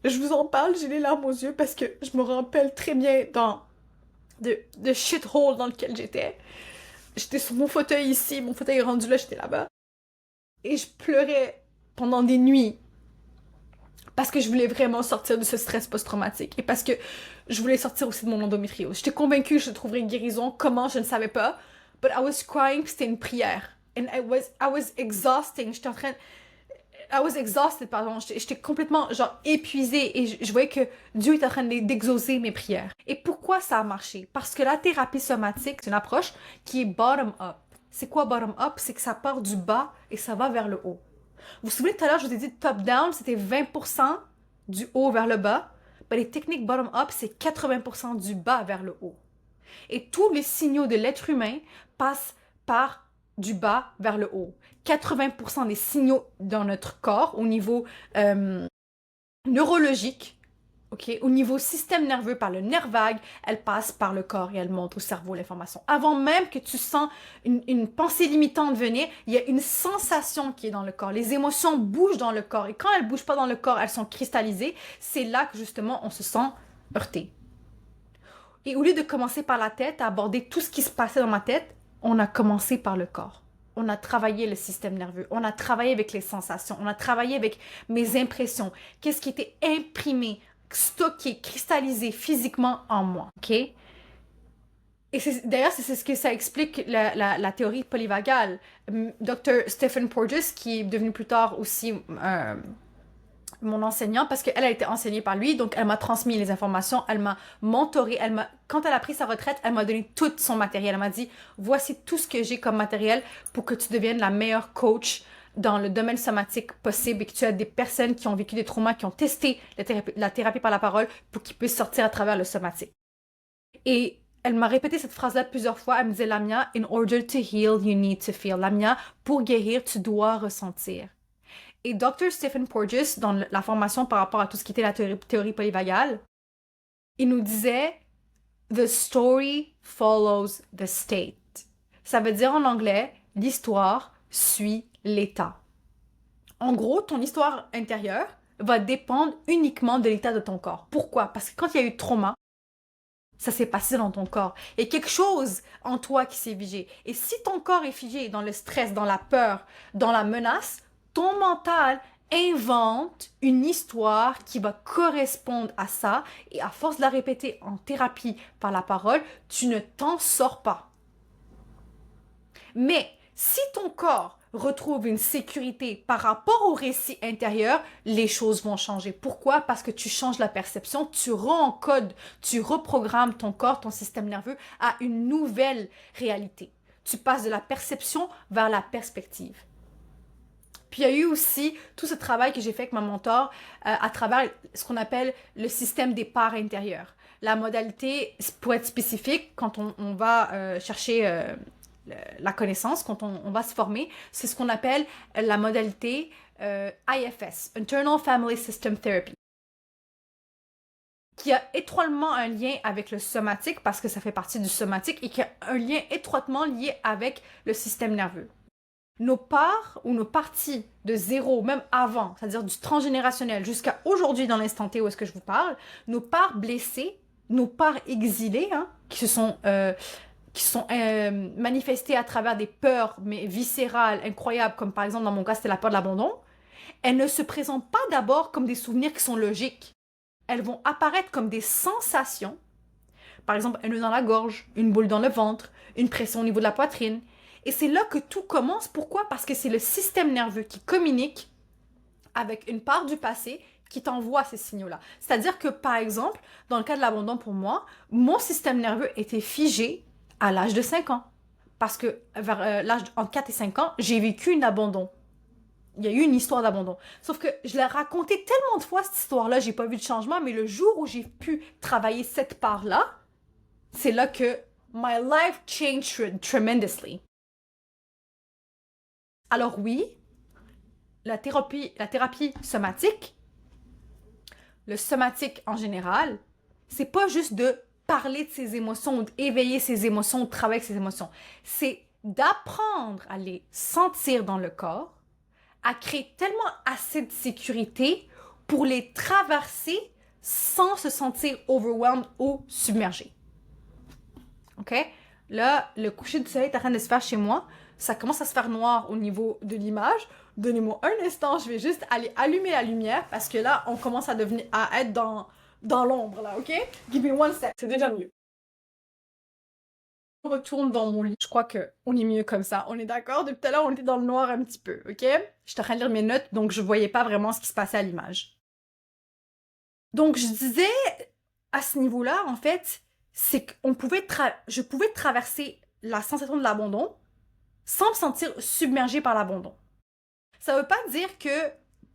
Je vous en parle, j'ai les larmes aux yeux parce que je me rappelle très bien de shithole dans lequel j'étais. J'étais sur mon fauteuil ici, mon fauteuil est rendu là, j'étais là-bas. Et je pleurais pendant des nuits parce que je voulais vraiment sortir de ce stress post-traumatique et parce que je voulais sortir aussi de mon endométriose. J'étais convaincue que je trouverais une guérison. Comment, je ne savais pas. But I was crying, c'était une prière. And I was exhausting. I was exhausted, pardon. J'étais complètement, genre, épuisée et je voyais que Dieu était en train d'exaucer mes prières. Et pourquoi ça a marché? Parce que la thérapie somatique, c'est une approche qui est bottom-up. C'est quoi bottom-up? C'est que ça part du bas et ça va vers le haut. Vous vous souvenez tout à l'heure, je vous ai dit top-down, c'était 20% du haut vers le bas. Ben, les techniques bottom-up, c'est 80% du bas vers le haut. Et tous les signaux de l'être humain passent par du bas vers le haut. 80% des signaux dans notre corps, au niveau neurologique, okay, au niveau système nerveux, par le nerf vague, elle passe par le corps et elle monte au cerveau l'information. Avant même que tu sens une pensée limitante venir, il y a une sensation qui est dans le corps. Les émotions bougent dans le corps. Et quand elles ne bougent pas dans le corps, elles sont cristallisées. C'est là que justement on se sent heurté. Et au lieu de commencer par la tête, à aborder tout ce qui se passait dans ma tête, on a commencé par le corps. on a travaillé le système nerveux, on a travaillé avec les sensations, on a travaillé avec mes impressions, qu'est-ce qui était imprimé, stocké, cristallisé physiquement en moi, OK? Et d'ailleurs, c'est ce que ça explique la théorie polyvagale. Dr. Stephen Porges, qui est devenu plus tard aussi mon enseignant, parce qu'elle a été enseignée par lui, donc elle m'a transmis les informations, elle m'a mentoré, quand elle a pris sa retraite, elle m'a donné tout son matériel. Elle m'a dit, voici tout ce que j'ai comme matériel pour que tu deviennes la meilleure coach dans le domaine somatique possible et que tu as des personnes qui ont vécu des traumas, qui ont testé la thérapie par la parole pour qu'ils puissent sortir à travers le somatique. Et elle m'a répété cette phrase-là plusieurs fois. Elle me disait, Lamia, in order to heal, you need to feel. Lamia, pour guérir, tu dois ressentir. Et Dr. Stephen Porges, dans la formation par rapport à tout ce qui était la théorie polyvagale, il nous disait The story follows the state. Ça veut dire en anglais, l'histoire suit l'état. En gros, ton histoire intérieure va dépendre uniquement de l'état de ton corps. Pourquoi? Parce que quand il y a eu trauma, ça s'est passé dans ton corps. Il y a quelque chose en toi qui s'est figé. Et si ton corps est figé dans le stress, dans la peur, dans la menace, ton mental invente une histoire qui va correspondre à ça et à force de la répéter en thérapie par la parole, tu ne t'en sors pas. Mais si ton corps retrouve une sécurité par rapport au récit intérieur, les choses vont changer. Pourquoi? Parce que tu changes la perception, tu re-encodes, tu reprogrammes ton corps, ton système nerveux à une nouvelle réalité. Tu passes de la perception vers la perspective. Puis il y a eu aussi tout ce travail que j'ai fait avec ma mentor à travers ce qu'on appelle le système des parts intérieures. La modalité, pour être spécifique, quand on va chercher la connaissance, quand on va se former, c'est ce qu'on appelle la modalité IFS, Internal Family System Therapy, qui a étroitement un lien avec le somatique, parce que ça fait partie du somatique, et qui a un lien étroitement lié avec le système nerveux. Nos parts ou nos parties de zéro, même avant, c'est-à-dire du transgénérationnel jusqu'à aujourd'hui dans l'instant T où est-ce que je vous parle, nos parts blessées, nos parts exilées, qui sont manifestées à travers des peurs mais viscérales, incroyables, comme par exemple dans mon cas c'était la peur de l'abandon, elles ne se présentent pas d'abord comme des souvenirs qui sont logiques. Elles vont apparaître comme des sensations, par exemple un nœud dans la gorge, une boule dans le ventre, une pression au niveau de la poitrine. Et c'est là que tout commence. Pourquoi? Parce que c'est le système nerveux qui communique avec une part du passé qui t'envoie ces signaux-là. C'est-à-dire que, par exemple, dans le cas de l'abandon pour moi, mon système nerveux était figé à l'âge de 5 ans. Parce que vers l'âge entre 4 et 5 ans, j'ai vécu un abandon. Il y a eu une histoire d'abandon. Sauf que je l'ai raconté tellement de fois, cette histoire-là, j'ai pas vu de changement, mais le jour où j'ai pu travailler cette part-là, c'est là que my life changed tremendously. Alors oui, la thérapie somatique, le somatique en général, c'est pas juste de parler de ses émotions, d'éveiller ses émotions, de travailler avec ses émotions. C'est d'apprendre à les sentir dans le corps, à créer tellement assez de sécurité pour les traverser sans se sentir overwhelmed ou submergé. OK? Là, le coucher du soleil est en train de se faire chez moi. Ça commence à se faire noir au niveau de l'image. Donnez-moi un instant, je vais juste aller allumer la lumière parce que là, on commence à être dans l'ombre, là, OK? Give me one sec. C'est déjà mieux. Je retourne dans mon lit. Je crois qu'on est mieux comme ça. On est d'accord? Depuis tout à l'heure, on était dans le noir un petit peu, OK? J'étais en train de lire mes notes, donc je voyais pas vraiment ce qui se passait à l'image. Donc, je disais, à ce niveau-là, en fait, c'est que je pouvais traverser la sensation de l'abandon sans me sentir submergée par l'abandon. Ça veut pas dire que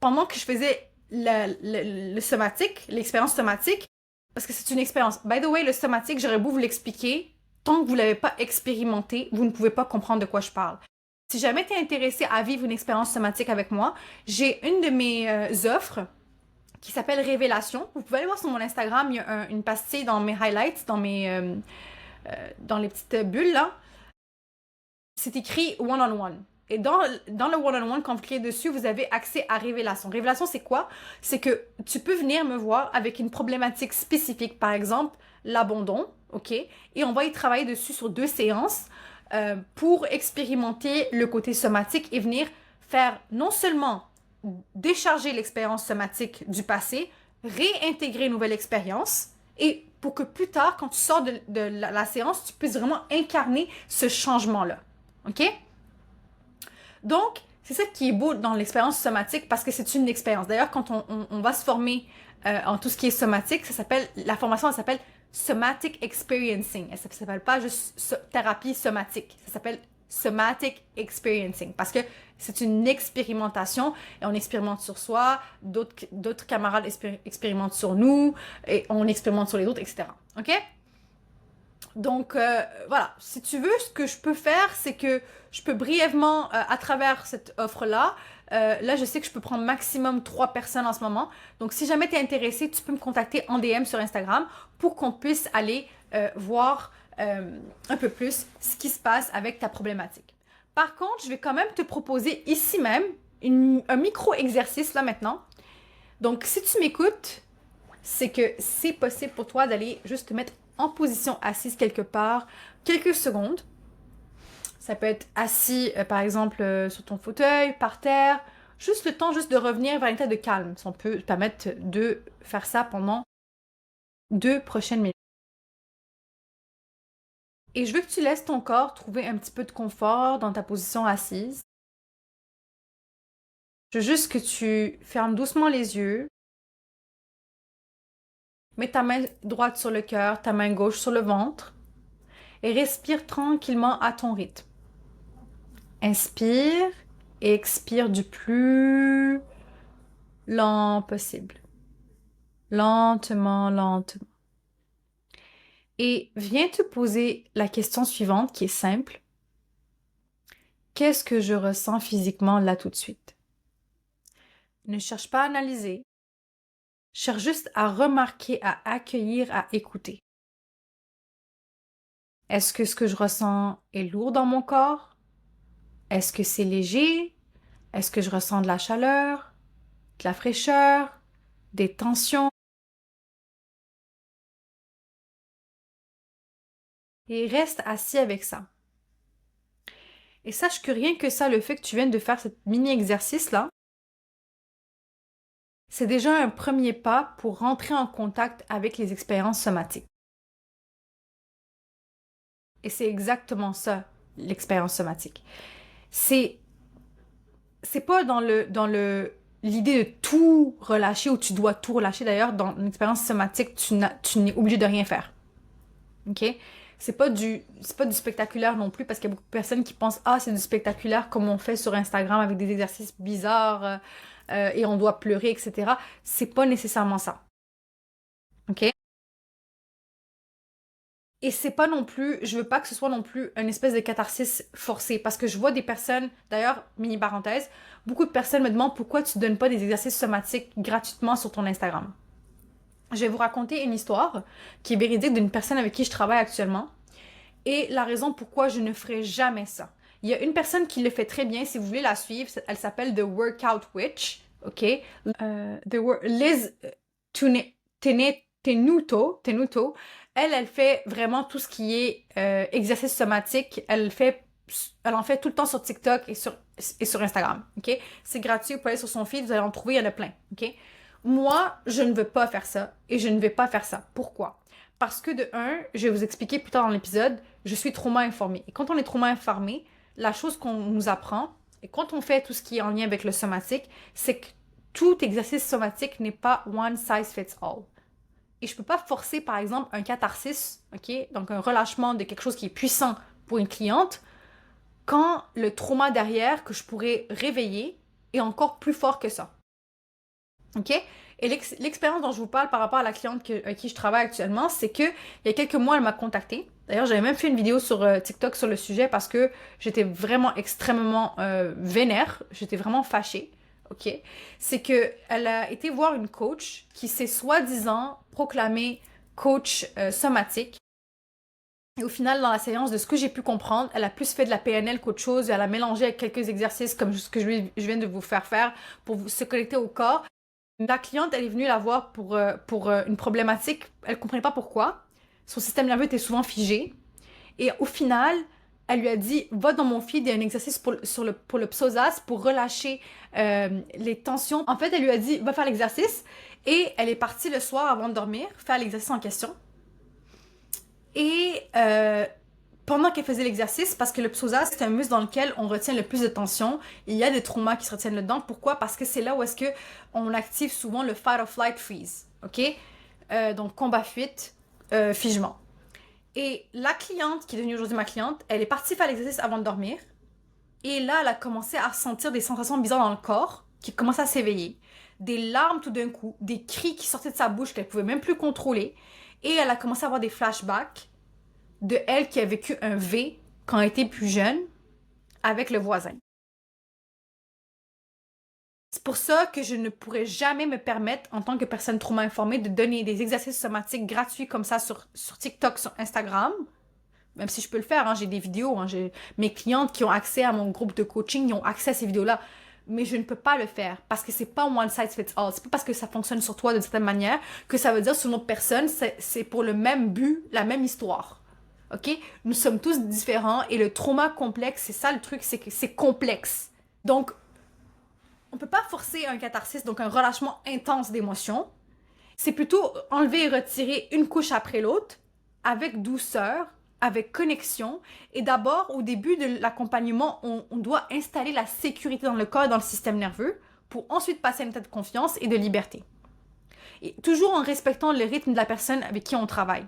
pendant que je faisais le somatique, l'expérience somatique, parce que c'est une expérience. By the way, le somatique, j'aurais beau vous l'expliquer, tant que vous l'avez pas expérimenté, vous ne pouvez pas comprendre de quoi je parle. Si jamais tu es intéressé à vivre une expérience somatique avec moi, j'ai une de mes offres qui s'appelle Révélation. Vous pouvez aller voir sur mon Instagram, il y a une pastille dans mes highlights, dans les petites bulles là. C'est écrit one-on-one. Et dans le one-on-one, quand vous cliquez dessus, vous avez accès à Révélation. Révélation, c'est quoi? C'est que tu peux venir me voir avec une problématique spécifique, par exemple, l'abandon, OK? Et on va y travailler dessus sur 2 séances. pour expérimenter le côté somatique et venir faire non seulement décharger l'expérience somatique du passé, réintégrer une nouvelle expérience et pour que plus tard, quand tu sors de la séance, tu puisses vraiment incarner ce changement-là. OK? Donc, c'est ça qui est beau dans l'expérience somatique parce que c'est une expérience. D'ailleurs, quand on va se former en tout ce qui est somatique, la formation, elle s'appelle Somatic Experiencing. Elle ne s'appelle pas juste thérapie somatique. Ça s'appelle Somatic Experiencing parce que c'est une expérimentation et on expérimente sur soi, d'autres camarades expérimentent sur nous et on expérimente sur les autres, etc. OK? Donc, voilà, si tu veux, ce que je peux faire, c'est que je peux brièvement, à travers cette offre-là, là, je sais que je peux prendre maximum 3 personnes en ce moment. Donc, si jamais tu es intéressé, tu peux me contacter en DM sur Instagram pour qu'on puisse aller voir un peu plus ce qui se passe avec ta problématique. Par contre, je vais quand même te proposer ici même un micro-exercice là maintenant. Donc, si tu m'écoutes, c'est que c'est possible pour toi d'aller juste te mettre en position assise quelque part, quelques secondes. Ça peut être assis, par exemple, sur ton fauteuil, par terre, juste le temps juste de revenir vers un état de calme. Ça peut te permettre de faire ça pendant 2 prochaines minutes. Et je veux que tu laisses ton corps trouver un petit peu de confort dans ta position assise. Je veux juste que tu fermes doucement les yeux. Mets ta main droite sur le cœur, ta main gauche sur le ventre et respire tranquillement à ton rythme. Inspire et expire du plus lent possible. Lentement, lentement. Et viens te poser la question suivante qui est simple. Qu'est-ce que je ressens physiquement là tout de suite? Ne cherche pas à analyser. Cherche juste à remarquer, à accueillir, à écouter. Est-ce que ce que je ressens est lourd dans mon corps? Est-ce que c'est léger? Est-ce que je ressens de la chaleur, de la fraîcheur, des tensions? Et reste assis avec ça. Et sache que rien que ça, le fait que tu viennes de faire ce mini-exercice-là, c'est déjà un premier pas pour rentrer en contact avec les expériences somatiques. Et c'est exactement ça, l'expérience somatique. C'est pas dans l'idée de tout relâcher ou tu dois tout relâcher. D'ailleurs, dans une expérience somatique, tu n'es obligé de rien faire. OK? C'est pas du spectaculaire non plus parce qu'il y a beaucoup de personnes qui pensent ah c'est du spectaculaire comme on fait sur Instagram avec des exercices bizarres et on doit pleurer, etc. C'est pas nécessairement ça. OK? Et c'est pas non plus, je veux pas que ce soit non plus une espèce de catharsis forcée parce que je vois des personnes, d'ailleurs, mini parenthèse, beaucoup de personnes me demandent pourquoi tu donnes pas des exercices somatiques gratuitement sur ton Instagram. Je vais vous raconter une histoire qui est véridique d'une personne avec qui je travaille actuellement et la raison pourquoi je ne ferai jamais ça. Il y a une personne qui le fait très bien, si vous voulez la suivre, elle s'appelle The Workout Witch, ok? Liz Tenuto, elle fait vraiment tout ce qui est exercice somatique. Elle en fait tout le temps sur TikTok et sur Instagram, ok? C'est gratuit, vous pouvez aller sur son feed, vous allez en trouver, il y en a plein, ok? Moi, je ne veux pas faire ça et je ne vais pas faire ça. Pourquoi? Parce que de un, je vais vous expliquer plus tard dans l'épisode, je suis trauma informée. Et quand on est trauma informé, la chose qu'on nous apprend, et quand on fait tout ce qui est en lien avec le somatique, c'est que tout exercice somatique n'est pas one size fits all. Et je peux pas forcer, par exemple, un catharsis, ok? Donc un relâchement de quelque chose qui est puissant pour une cliente, quand le trauma derrière que je pourrais réveiller est encore plus fort que ça. OK? Et l'expérience dont je vous parle par rapport à la cliente avec qui je travaille actuellement, c'est que il y a quelques mois, elle m'a contactée. D'ailleurs, j'avais même fait une vidéo sur TikTok sur le sujet parce que j'étais vraiment extrêmement vénère. J'étais vraiment fâchée. OK? C'est que elle a été voir une coach qui s'est soi-disant proclamée coach somatique. Et au final, dans la séance, de ce que j'ai pu comprendre, elle a plus fait de la PNL qu'autre chose. Elle a mélangé avec quelques exercices comme ce que je viens de vous faire pour se connecter au corps. La cliente, elle est venue la voir pour une problématique. Elle ne comprenait pas pourquoi. Son système nerveux était souvent figé. Et au final, elle lui a dit, va dans mon feed, il y a un exercice pour le psoas, pour relâcher les tensions. En fait, elle lui a dit, va faire l'exercice. Et elle est partie le soir avant de dormir, faire l'exercice en question. Et pendant qu'elle faisait l'exercice, parce que le psoas, c'est un muscle dans lequel on retient le plus de tension, il y a des traumas qui se retiennent dedans. Pourquoi? Parce que c'est là où est-ce que on active souvent le fight or flight freeze. OK? Donc, combat-fuite, figement. Et la cliente, qui est devenue aujourd'hui ma cliente, elle est partie faire l'exercice avant de dormir. Et là, elle a commencé à sentir des sensations bizarres dans le corps, qui commençaient à s'éveiller. Des larmes tout d'un coup, des cris qui sortaient de sa bouche qu'elle pouvait même plus contrôler. Et elle a commencé à avoir des flashbacks de elle qui a vécu un V quand elle était plus jeune avec le voisin. C'est pour ça que je ne pourrais jamais me permettre, en tant que personne trauma informée, de donner des exercices somatiques gratuits comme ça sur TikTok, sur Instagram. Même si je peux le faire, hein, j'ai des vidéos, hein, mes clientes qui ont accès à mon groupe de coaching, ils ont accès à ces vidéos-là. Mais je ne peux pas le faire parce que c'est pas one size fits all. C'est pas parce que ça fonctionne sur toi d'une certaine manière que ça veut dire sur une autre personne, c'est pour le même but, la même histoire. OK? Nous sommes tous différents et le trauma complexe, c'est ça le truc, c'est que c'est complexe. Donc, on peut pas forcer un catharsis, donc un relâchement intense d'émotions. C'est plutôt enlever et retirer une couche après l'autre avec douceur, avec connexion. Et d'abord, au début de l'accompagnement, on doit installer la sécurité dans le corps et dans le système nerveux pour ensuite passer à un état de confiance et de liberté. Et toujours en respectant le rythme de la personne avec qui on travaille.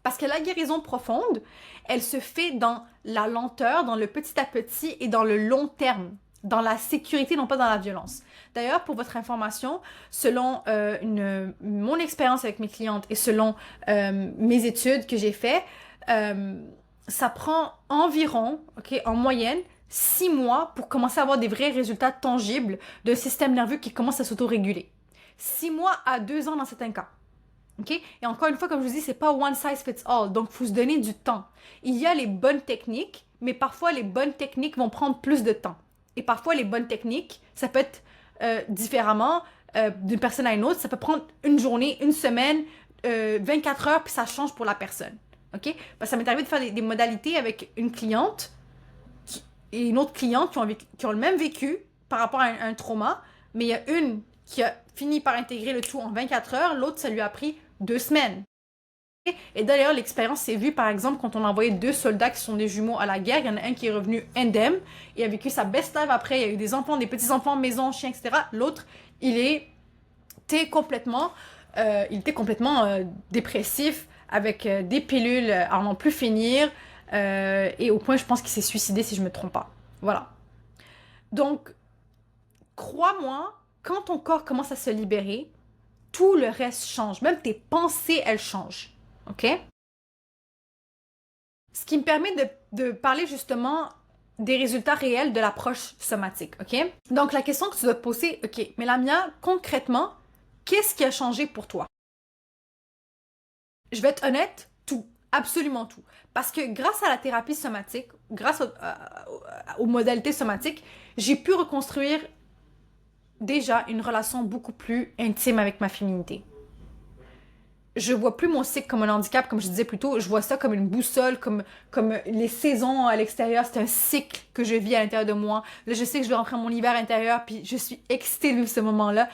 Parce que la guérison profonde, elle se fait dans la lenteur, dans le petit à petit et dans le long terme. Dans la sécurité, non pas dans la violence. D'ailleurs, pour votre information, selon mon expérience avec mes clientes et selon mes études que j'ai faites, ça prend environ, ok, en moyenne, 6 mois pour commencer à avoir des vrais résultats tangibles d'un système nerveux qui commence à s'autoréguler. 6 mois à 2 ans dans certains cas. Okay? Et encore une fois, comme je vous dis, c'est pas one size fits all. Donc, il faut se donner du temps. Il y a les bonnes techniques, mais parfois, les bonnes techniques vont prendre plus de temps. Et parfois, les bonnes techniques, ça peut être différemment d'une personne à une autre. Ça peut prendre une journée, une semaine, 24 heures, puis ça change pour la personne. OK? Parce que ça m'est arrivé de faire des modalités avec une cliente et une autre cliente qui ont le même vécu par rapport à un trauma, mais il y a une qui a fini par intégrer le tout en 24 heures, l'autre, ça lui a pris 2 semaines. Et d'ailleurs, l'expérience s'est vue, par exemple, quand on a envoyé 2 soldats qui sont des jumeaux à la guerre. Il y en a un qui est revenu indemne et a vécu sa best life après. Il y a eu des enfants, des petits-enfants, maison, chien, etc. L'autre, il était complètement dépressif, avec des pilules à n'en plus finir. Et au point, je pense qu'il s'est suicidé, si je ne me trompe pas. Voilà. Donc, crois-moi, quand ton corps commence à se libérer, tout le reste change. Même tes pensées, elles changent. OK? Ce qui me permet de parler justement des résultats réels de l'approche somatique. OK? Donc, la question que tu dois te poser, OK, mais Lamia, concrètement, qu'est-ce qui a changé pour toi? Je vais être honnête, tout. Absolument tout. Parce que grâce à la thérapie somatique, grâce aux modalités somatiques, j'ai pu reconstruire déjà une relation beaucoup plus intime avec ma féminité. Je vois plus mon cycle comme un handicap, comme je disais plus tôt, je vois ça comme une boussole, comme les saisons à l'extérieur, c'est un cycle que je vis à l'intérieur de moi. Là, je sais que je vais rentrer dans mon hiver intérieur, puis je suis excitée de vivre ce moment-là.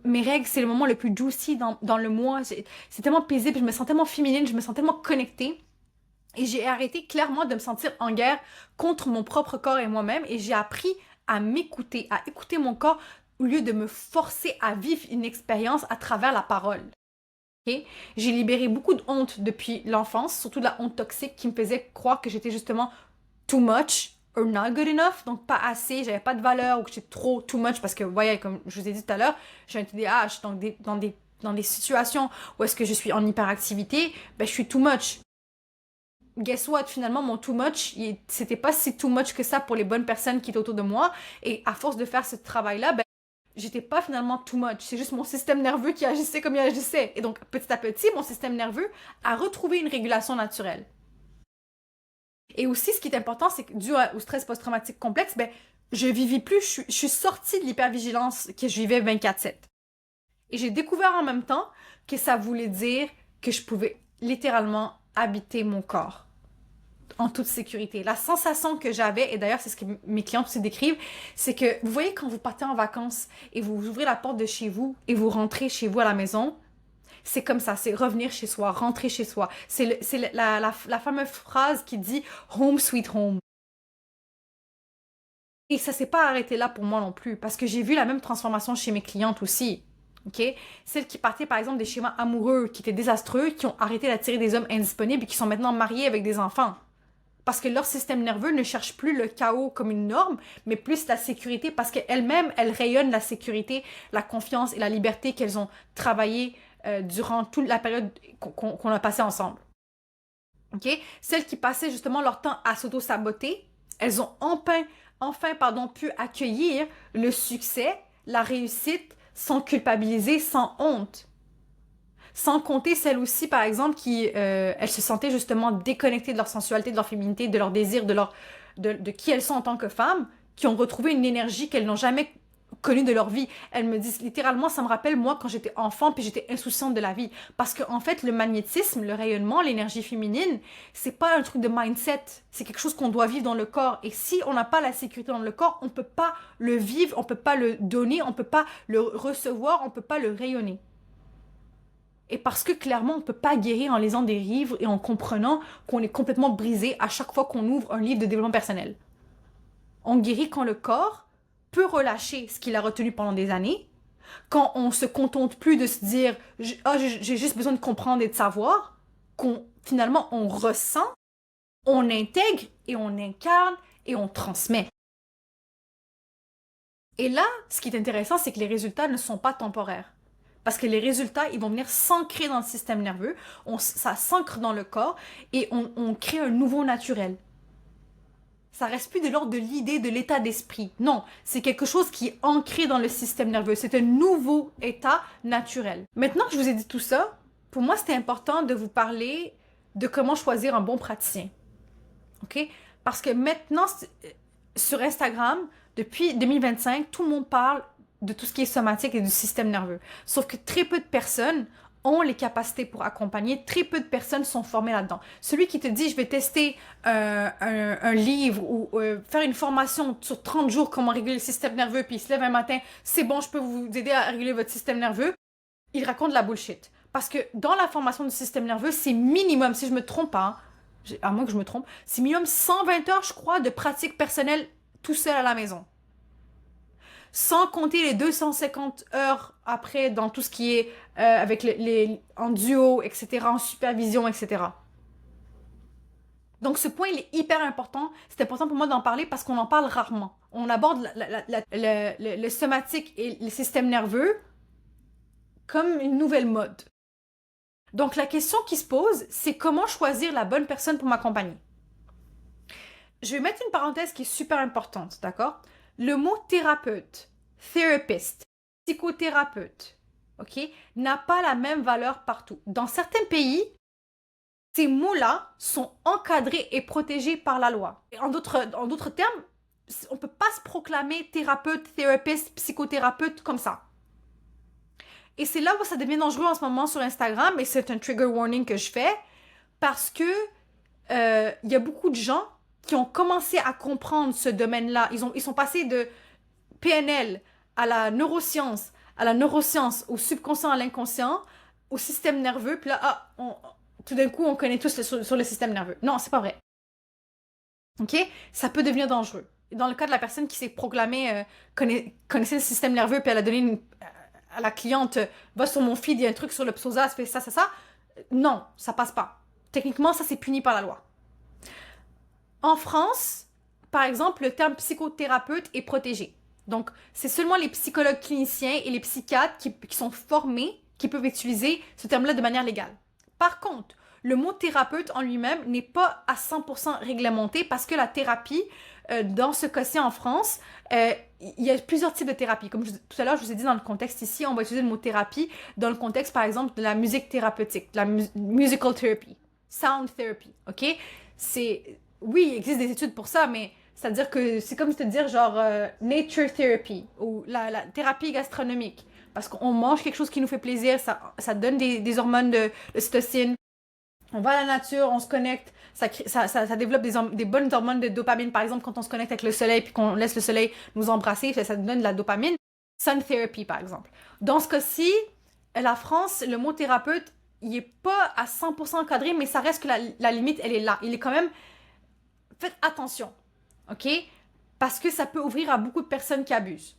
Mes règles, c'est le moment le plus juicy dans le mois. C'est tellement paisible, je me sens tellement féminine, je me sens tellement connectée. Et j'ai arrêté clairement de me sentir en guerre contre mon propre corps et moi-même, et j'ai appris à m'écouter, à écouter mon corps, au lieu de me forcer à vivre une expérience à travers la parole. Okay? J'ai libéré beaucoup de honte depuis l'enfance, surtout de la honte toxique qui me faisait croire que j'étais justement too much or not good enough, donc pas assez, j'avais pas de valeur ou que j'étais trop too much parce que, vous voyez, comme je vous ai dit tout à l'heure, j'ai un TDAH, donc dans des situations où est-ce que je suis en hyperactivité, ben je suis too much. Guess what? Finalement, mon too much, c'était pas si too much que ça pour les bonnes personnes qui étaient autour de moi, et à force de faire ce travail-là, ben j'étais pas finalement too much. C'est juste mon système nerveux qui agissait comme il agissait. Et donc, petit à petit, mon système nerveux a retrouvé une régulation naturelle. Et aussi, ce qui est important, c'est que dû au stress post-traumatique complexe, ben, je vivais plus, je suis sortie de l'hypervigilance que je vivais 24/7. Et j'ai découvert en même temps que ça voulait dire que je pouvais littéralement habiter mon corps. en toute sécurité. La sensation que j'avais, et d'ailleurs c'est ce que mes clients aussi décrivent, c'est que vous voyez quand vous partez en vacances et vous ouvrez la porte de chez vous et vous rentrez chez vous à la maison, c'est comme ça, c'est revenir chez soi, rentrer chez soi. C'est la fameuse phrase qui dit Home sweet home. Et ça s'est pas arrêté là pour moi non plus, parce que j'ai vu la même transformation chez mes clientes aussi. OK? Celles qui partaient, par exemple, des schémas amoureux qui étaient désastreux, qui ont arrêté d'attirer des hommes indisponibles et qui sont maintenant mariés avec des enfants. Parce que leur système nerveux ne cherche plus le chaos comme une norme, mais plus la sécurité, parce qu'elles-mêmes, elles rayonnent la sécurité, la confiance et la liberté qu'elles ont travaillé durant toute la période qu'on a passée ensemble. OK? Celles qui passaient justement leur temps à s'auto-saboter, elles ont enfin, pu accueillir le succès, la réussite, sans culpabiliser, sans honte. Sans compter celles aussi, par exemple, qui elles se sentaient justement déconnectées de leur sensualité, de leur féminité, de leur désir, de qui elles sont en tant que femmes, qui ont retrouvé une énergie qu'elles n'ont jamais connue de leur vie. Elles me disent littéralement, ça me rappelle moi quand j'étais enfant puis j'étais insouciante de la vie. Parce qu'en fait, le magnétisme, le rayonnement, l'énergie féminine, c'est pas un truc de mindset. C'est quelque chose qu'on doit vivre dans le corps. Et si on n'a pas la sécurité dans le corps, on peut pas le vivre, on peut pas le donner, on peut pas le recevoir, on peut pas le rayonner. Et parce que clairement, on ne peut pas guérir en lisant des livres et en comprenant qu'on est complètement brisé à chaque fois qu'on ouvre un livre de développement personnel. On guérit quand le corps peut relâcher ce qu'il a retenu pendant des années, quand on se contente plus de se dire « Ah, j'ai juste besoin de comprendre et de savoir », finalement on ressent, on intègre et on incarne et on transmet. Et là, ce qui est intéressant, c'est que les résultats ne sont pas temporaires. Parce que les résultats, ils vont venir s'ancrer dans le système nerveux, ça s'ancre dans le corps et on crée un nouveau naturel. Ça reste plus de l'ordre de l'idée, de l'état d'esprit. Non, c'est quelque chose qui est ancré dans le système nerveux. C'est un nouveau état naturel. Maintenant que je vous ai dit tout ça, pour moi, c'était important de vous parler de comment choisir un bon praticien. OK? Parce que maintenant, sur Instagram, depuis 2025, tout le monde parle de tout ce qui est somatique et du système nerveux. Sauf que très peu de personnes ont les capacités pour accompagner, très peu de personnes sont formées là-dedans. Celui qui te dit, je vais tester un livre ou faire une formation sur 30 jours, comment réguler le système nerveux, puis il se lève un matin, c'est bon, je peux vous aider à réguler votre système nerveux, il raconte de la bullshit. Parce que dans la formation du système nerveux, c'est minimum, si je me trompe pas, à moins que je me trompe, c'est minimum 120 heures, je crois, de pratique personnelle tout seul à la maison. Sans compter les 250 heures après dans tout ce qui est avec en duo, etc., en supervision, etc. Donc ce point, il est hyper important. C'est important pour moi d'en parler parce qu'on en parle rarement. On aborde le somatique et le système nerveux comme une nouvelle mode. Donc la question qui se pose, c'est comment choisir la bonne personne pour m'accompagner. Je vais mettre une parenthèse qui est super importante, d'accord? Le mot thérapeute, therapist, psychothérapeute, ok, n'a pas la même valeur partout. Dans certains pays, ces mots-là sont encadrés et protégés par la loi. Et en d'autres termes, on ne peut pas se proclamer thérapeute, therapist, psychothérapeute comme ça. Et c'est là où ça devient dangereux en ce moment sur Instagram, et c'est un trigger warning que je fais, parce que il y a beaucoup de gens qui ont commencé à comprendre ce domaine-là. Ils sont passés de PNL à la neuroscience, au subconscient, à l'inconscient, au système nerveux, puis là, tout d'un coup, on connaît tous sur le système nerveux. Non, c'est pas vrai. OK? Ça peut devenir dangereux. Dans le cas de la personne qui s'est proclamée connaissait le système nerveux, puis elle a donné à la cliente, va sur mon feed, il y a un truc sur le psoas, fait ça. Non, ça passe pas. Techniquement, ça, c'est puni par la loi. En France, par exemple, le terme psychothérapeute est protégé. Donc, c'est seulement les psychologues cliniciens et les psychiatres qui sont formés qui peuvent utiliser ce terme-là de manière légale. Par contre, le mot thérapeute en lui-même n'est pas à 100% réglementé parce que la thérapie, dans ce cas-ci en France, il y a plusieurs types de thérapie. Comme tout à l'heure, je vous ai dit dans le contexte ici, on va utiliser le mot thérapie dans le contexte, par exemple, de la musique thérapeutique, de la musical therapy, sound therapy, ok? Oui, il existe des études pour ça, mais c'est-à-dire que c'est comme te dire genre nature therapy ou la thérapie gastronomique. Parce qu'on mange quelque chose qui nous fait plaisir, ça donne des hormones de cytocine. On va à la nature, on se connecte, ça développe des bonnes hormones de dopamine. Par exemple, quand on se connecte avec le soleil puis qu'on laisse le soleil nous embrasser, ça nous donne de la dopamine. Sun therapy, par exemple. Dans ce cas-ci, la France, le mot thérapeute, il n'est pas à 100% encadré, mais ça reste que la limite, elle est là. Il est quand même... Faites attention, OK? Parce que ça peut ouvrir à beaucoup de personnes qui abusent.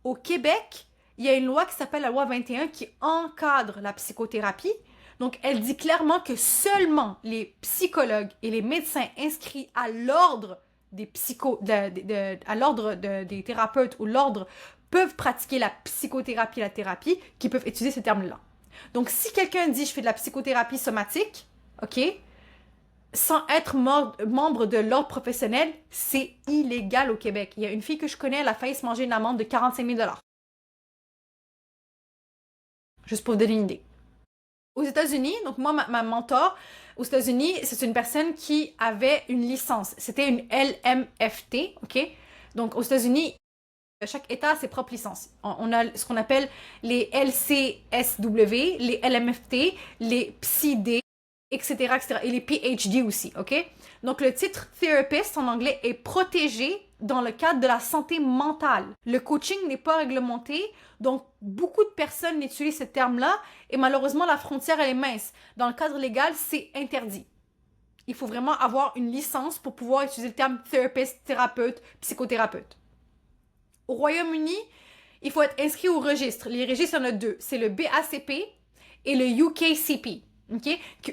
Au Québec, il y a une loi qui s'appelle la loi 21 qui encadre la psychothérapie. Donc, elle dit clairement que seulement les psychologues et les médecins inscrits à l'ordre des des thérapeutes ou l'ordre peuvent pratiquer la psychothérapie et la thérapie, qui peuvent utiliser ce terme-là. Donc, si quelqu'un dit « je fais de la psychothérapie somatique », OK, sans être membre de l'ordre professionnel, c'est illégal au Québec. Il y a une fille que je connais, elle a failli se manger une amende de 45 000 $. Juste pour vous donner une idée. Aux États-Unis, donc moi, ma mentor aux États-Unis, c'est une personne qui avait une licence. C'était une LMFT, OK? Donc aux États-Unis, chaque État a ses propres licences. On a ce qu'on appelle les LCSW, les LMFT, les PsyD, etc., etc. Et les PhD aussi, OK? Donc, le titre therapist en anglais est protégé dans le cadre de la santé mentale. Le coaching n'est pas réglementé, donc beaucoup de personnes utilisent ce terme-là et malheureusement, la frontière, elle est mince. Dans le cadre légal, c'est interdit. Il faut vraiment avoir une licence pour pouvoir utiliser le terme therapist, thérapeute, psychothérapeute. Au Royaume-Uni, il faut être inscrit au registre. Les registres, il y en a deux. C'est le BACP et le UKCP. OK?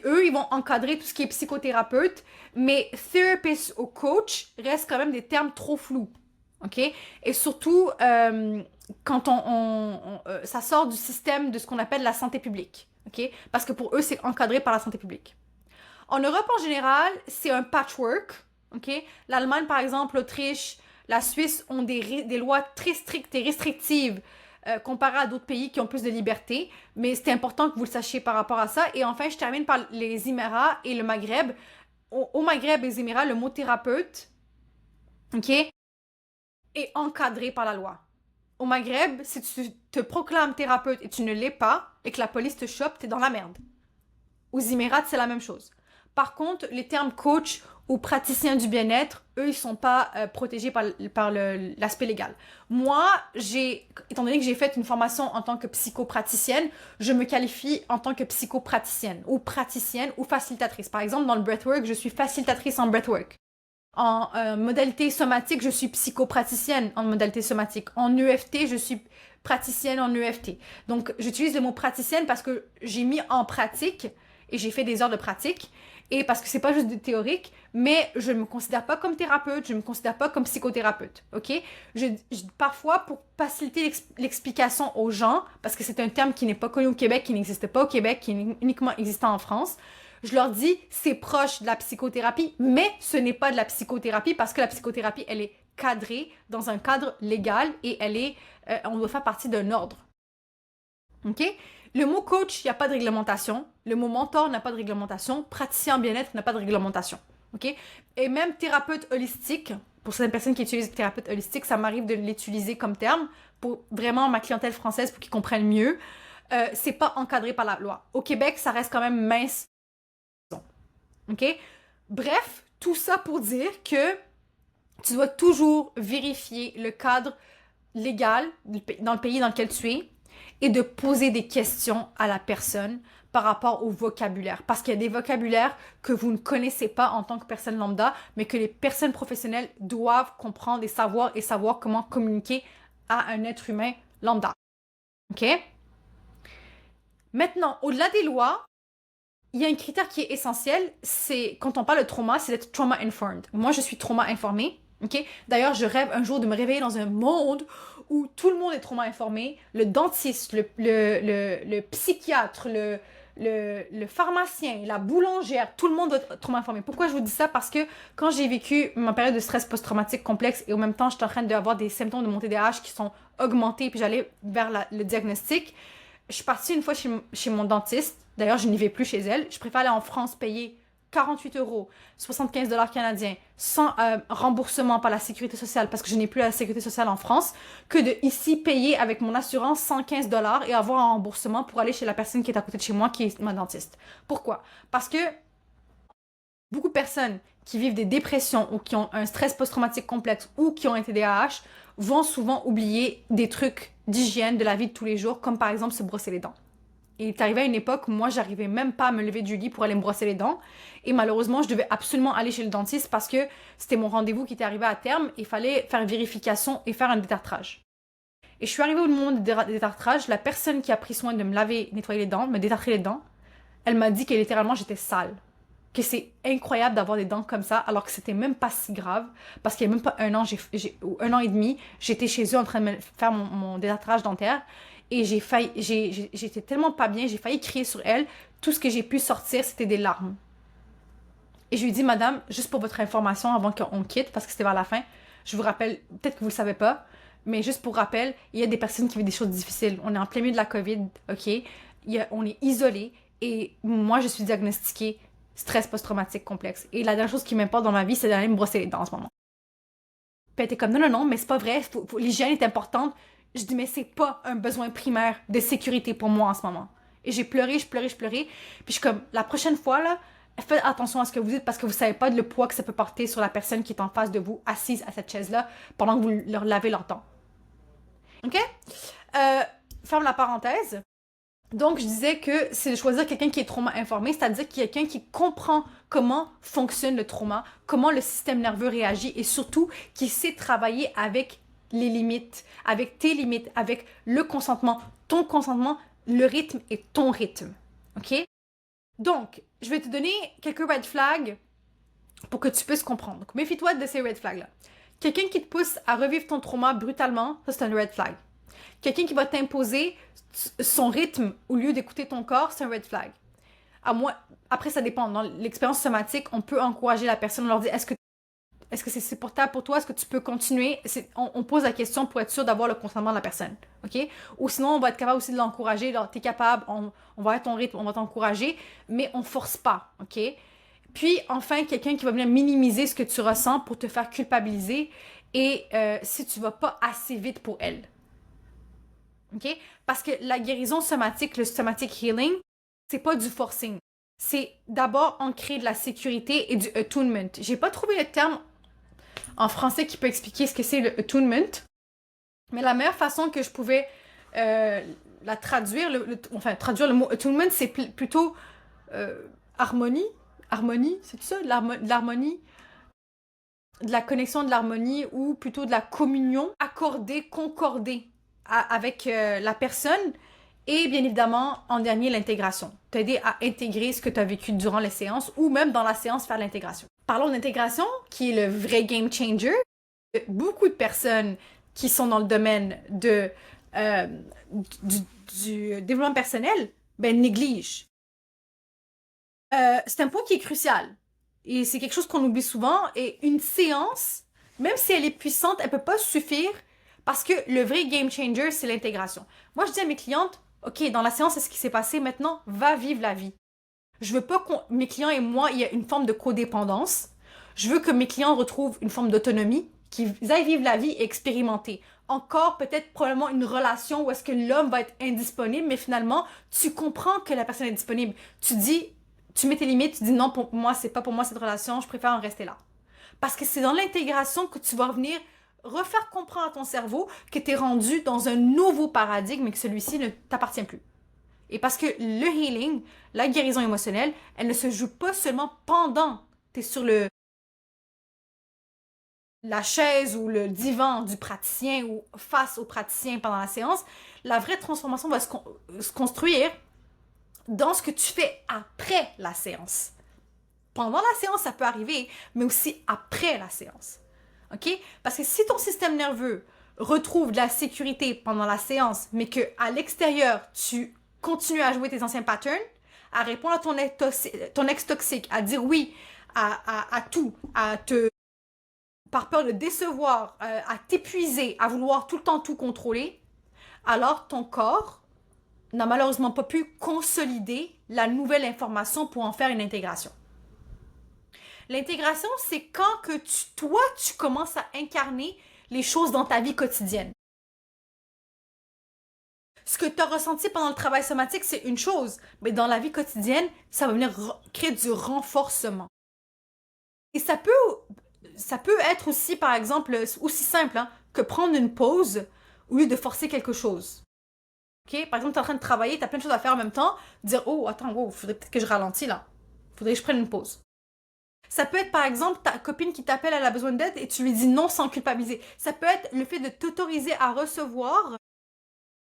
Eux, ils vont encadrer tout ce qui est psychothérapeute, mais therapist ou coach restent quand même des termes trop flous. OK? Et surtout, quand ça sort du système de ce qu'on appelle la santé publique. OK? Parce que pour eux, c'est encadré par la santé publique. En Europe, en général, c'est un patchwork. OK? L'Allemagne, par exemple, l'Autriche, la Suisse ont des lois très strictes et restrictives comparé à d'autres pays qui ont plus de liberté. Mais c'est important que vous le sachiez par rapport à ça. Et enfin, je termine par les Émirats et le Maghreb. Au Maghreb et les Émirats, le mot thérapeute, OK, est encadré par la loi. Au Maghreb, si tu te proclames thérapeute et tu ne l'es pas, et que la police te chope, t'es dans la merde. Aux Émirats, c'est la même chose. Par contre, les termes coach ou praticien du bien-être, eux, ils sont pas protégés par l'aspect légal. Moi, étant donné que j'ai fait une formation en tant que psychopraticienne, je me qualifie en tant que psychopraticienne ou facilitatrice. Par exemple, dans le breathwork, je suis facilitatrice en breathwork. En modalité somatique, je suis psychopraticienne en modalité somatique. En EFT, je suis praticienne en EFT. Donc, j'utilise le mot praticienne parce que j'ai mis en pratique et j'ai fait des heures de pratique. Et parce que c'est pas juste du théorique, mais je ne me considère pas comme thérapeute, je ne me considère pas comme psychothérapeute, OK? Parfois, pour faciliter l'explication aux gens, parce que c'est un terme qui n'est pas connu au Québec, qui n'existe pas au Québec, qui est uniquement existant en France, je leur dis, c'est proche de la psychothérapie, mais ce n'est pas de la psychothérapie parce que la psychothérapie, elle est cadrée dans un cadre légal et on doit faire partie d'un ordre. OK? Le mot coach, il n'y a pas de réglementation. Le mot mentor n'a pas de réglementation. Praticien en bien-être n'a pas de réglementation. OK? Et même thérapeute holistique, pour certaines personnes qui utilisent thérapeute holistique, ça m'arrive de l'utiliser comme terme pour vraiment ma clientèle française pour qu'ils comprennent mieux. C'est pas encadré par la loi. Au Québec, ça reste quand même mince. OK? Bref, tout ça pour dire que tu dois toujours vérifier le cadre légal dans le pays dans lequel tu es et de poser des questions à la personne par rapport au vocabulaire. Parce qu'il y a des vocabulaires que vous ne connaissez pas en tant que personne lambda, mais que les personnes professionnelles doivent comprendre et savoir comment communiquer à un être humain lambda. OK? Maintenant, au-delà des lois, il y a un critère qui est essentiel, c'est quand on parle de trauma, c'est d'être trauma-informed. Moi, je suis trauma-informée. Okay? D'ailleurs, je rêve un jour de me réveiller dans un monde où tout le monde est trauma-informé. Le dentiste, le psychiatre, le pharmacien, la boulangère, tout le monde est trauma-informé. Pourquoi je vous dis ça? Parce que quand j'ai vécu ma période de stress post-traumatique complexe et en même temps, j'étais en train d'avoir des symptômes de mon TDAH qui sont augmentés puis j'allais vers le diagnostic, je suis partie une fois chez mon dentiste. D'ailleurs, je n'y vais plus chez elle. Je préfère aller en France payer 48 €, 75 $ canadiens, sans remboursement par la sécurité sociale, parce que je n'ai plus la sécurité sociale en France, que de ici payer avec mon assurance 115 $ et avoir un remboursement pour aller chez la personne qui est à côté de chez moi, qui est ma dentiste. Pourquoi? Parce que beaucoup de personnes qui vivent des dépressions ou qui ont un stress post-traumatique complexe ou qui ont un TDAH vont souvent oublier des trucs d'hygiène de la vie de tous les jours, comme par exemple se brosser les dents. Il est arrivé à une époque où moi, j'arrivais même pas à me lever du lit pour aller me brosser les dents. Et malheureusement, je devais absolument aller chez le dentiste parce que c'était mon rendez-vous qui était arrivé à terme. Il fallait faire une vérification et faire un détartrage. Et je suis arrivée au moment du détartrage. La personne qui a pris soin de me laver, nettoyer les dents, me détartrer les dents, elle m'a dit que littéralement, j'étais sale. Que c'est incroyable d'avoir des dents comme ça, alors que c'était même pas si grave. Parce qu'il y a même pas un an, ou un an et demi, j'étais chez eux en train de me faire mon détartrage dentaire. Et j'étais tellement pas bien, j'ai failli crier sur elle. Tout ce que j'ai pu sortir, c'était des larmes. Et je lui ai dit, madame, juste pour votre information avant qu'on quitte, parce que c'était vers la fin, je vous rappelle, peut-être que vous le savez pas, mais juste pour rappel, il y a des personnes qui vivent des choses difficiles. On est en plein milieu de la COVID, OK? On est isolé et moi, je suis diagnostiquée stress post-traumatique complexe. Et la dernière chose qui m'importe dans ma vie, c'est d'aller me brosser les dents en ce moment. Puis elle était comme, non, non, non, mais c'est pas vrai, l'hygiène est importante. Je dis, mais c'est pas un besoin primaire de sécurité pour moi en ce moment. Et j'ai pleuré, je pleurais, je pleurais. Puis je suis comme, la prochaine fois, là, faites attention à ce que vous dites parce que vous savez pas le poids que ça peut porter sur la personne qui est en face de vous, assise à cette chaise-là, pendant que vous leur lavez leurs dents. OK? Ferme la parenthèse. Donc, je disais que c'est de choisir quelqu'un qui est trauma-informé, c'est-à-dire quelqu'un qui comprend comment fonctionne le trauma, comment le système nerveux réagit et surtout qui sait travailler avec les limites, avec tes limites, avec le consentement, ton consentement, le rythme et ton rythme. OK? Donc, je vais te donner quelques red flags pour que tu puisses comprendre. Donc, méfie-toi de ces red flags-là. Quelqu'un qui te pousse à revivre ton trauma brutalement, ça c'est un red flag. Quelqu'un qui va t'imposer son rythme au lieu d'écouter ton corps, c'est un red flag. Après, ça dépend. Dans l'expérience somatique, on peut encourager la personne, on leur dit est-ce que c'est supportable pour toi? Est-ce que tu peux continuer? On pose la question pour être sûr d'avoir le consentement de la personne. OK? Ou sinon, on va être capable aussi de l'encourager. T'es capable, on va être ton rythme, on va t'encourager, mais on force pas. OK? Puis, enfin, quelqu'un qui va venir minimiser ce que tu ressens pour te faire culpabiliser et si tu vas pas assez vite pour elle. OK? Parce que la guérison somatique, le somatic healing, c'est pas du forcing. C'est d'abord ancrer de la sécurité et du attunement. J'ai pas trouvé le terme en français qui peut expliquer ce que c'est le attunement, mais la meilleure façon que je pouvais la traduire, traduire le mot attunement, c'est plutôt harmonie. Harmonie, c'est tout ça? De l'harmonie? De la connexion, de l'harmonie ou plutôt de la communion accordée, concordée avec la personne et bien évidemment, en dernier, l'intégration. T'aider à intégrer ce que tu as vécu durant les séances ou même dans la séance faire l'intégration. Parlons d'intégration, qui est le vrai game changer. Beaucoup de personnes qui sont dans le domaine du développement personnel négligent. C'est un point qui est crucial. Et c'est quelque chose qu'on oublie souvent. Et une séance, même si elle est puissante, elle peut pas suffire parce que le vrai game changer, c'est l'intégration. Moi, je dis à mes clientes, OK, dans la séance, c'est ce qui s'est passé. Maintenant, va vivre la vie. Je veux pas que mes clients et moi, il y ait une forme de codépendance. Je veux que mes clients retrouvent une forme d'autonomie, qu'ils aillent vivre la vie et expérimenter. Encore peut-être probablement une relation où est-ce que l'homme va être indisponible, mais finalement, tu comprends que la personne est disponible. Tu mets tes limites, tu dis non, pour moi, c'est pas pour moi cette relation, je préfère en rester là. Parce que c'est dans l'intégration que tu vas venir refaire comprendre à ton cerveau que tu es rendu dans un nouveau paradigme et que celui-ci ne t'appartient plus. Et parce que le healing, la guérison émotionnelle, elle ne se joue pas seulement pendant tu es sur la chaise ou le divan du praticien ou face au praticien pendant la séance. La vraie transformation va se construire dans ce que tu fais après la séance. Pendant la séance, ça peut arriver, mais aussi après la séance. OK? Parce que si ton système nerveux retrouve de la sécurité pendant la séance, mais qu'à l'extérieur, tu continues à jouer tes anciens patterns, à répondre à ton ex toxique, à dire oui à tout, par peur de décevoir, à t'épuiser, à vouloir tout le temps tout contrôler, alors ton corps n'a malheureusement pas pu consolider la nouvelle information pour en faire une intégration. L'intégration, c'est quand que toi, tu commences à incarner les choses dans ta vie quotidienne. Ce que tu as ressenti pendant le travail somatique, c'est une chose, mais dans la vie quotidienne, ça va venir créer du renforcement. Et ça peut être aussi, par exemple, aussi simple hein, que prendre une pause au lieu de forcer quelque chose. OK? Par exemple, tu es en train de travailler, tu as plein de choses à faire en même temps, dire oh, attends, wow, faudrait peut-être que je ralentis là. Faudrait que je prenne une pause. Ça peut être par exemple ta copine qui t'appelle, elle a besoin d'aide et tu lui dis non sans culpabiliser. Ça peut être le fait de t'autoriser à recevoir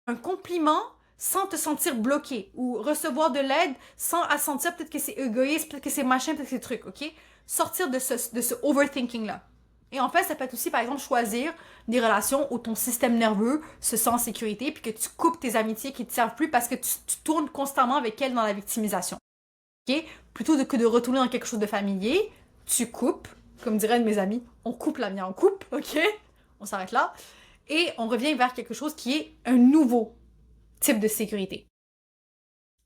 un compliment sans te sentir bloqué ou recevoir de l'aide sans à sentir peut-être que c'est égoïste, peut-être que c'est machin, peut-être que c'est truc, ok? Sortir de ce overthinking-là. Et en fait, ça peut être aussi, par exemple, choisir des relations où ton système nerveux se sent en sécurité puis que tu coupes tes amitiés qui ne te servent plus parce que tu tournes constamment avec elles dans la victimisation. Ok? Plutôt que de retourner dans quelque chose de familier, tu coupes, comme dirait un de mes amis, on coupe la mienne, on coupe, ok? On s'arrête là. Et on revient vers quelque chose qui est un nouveau type de sécurité.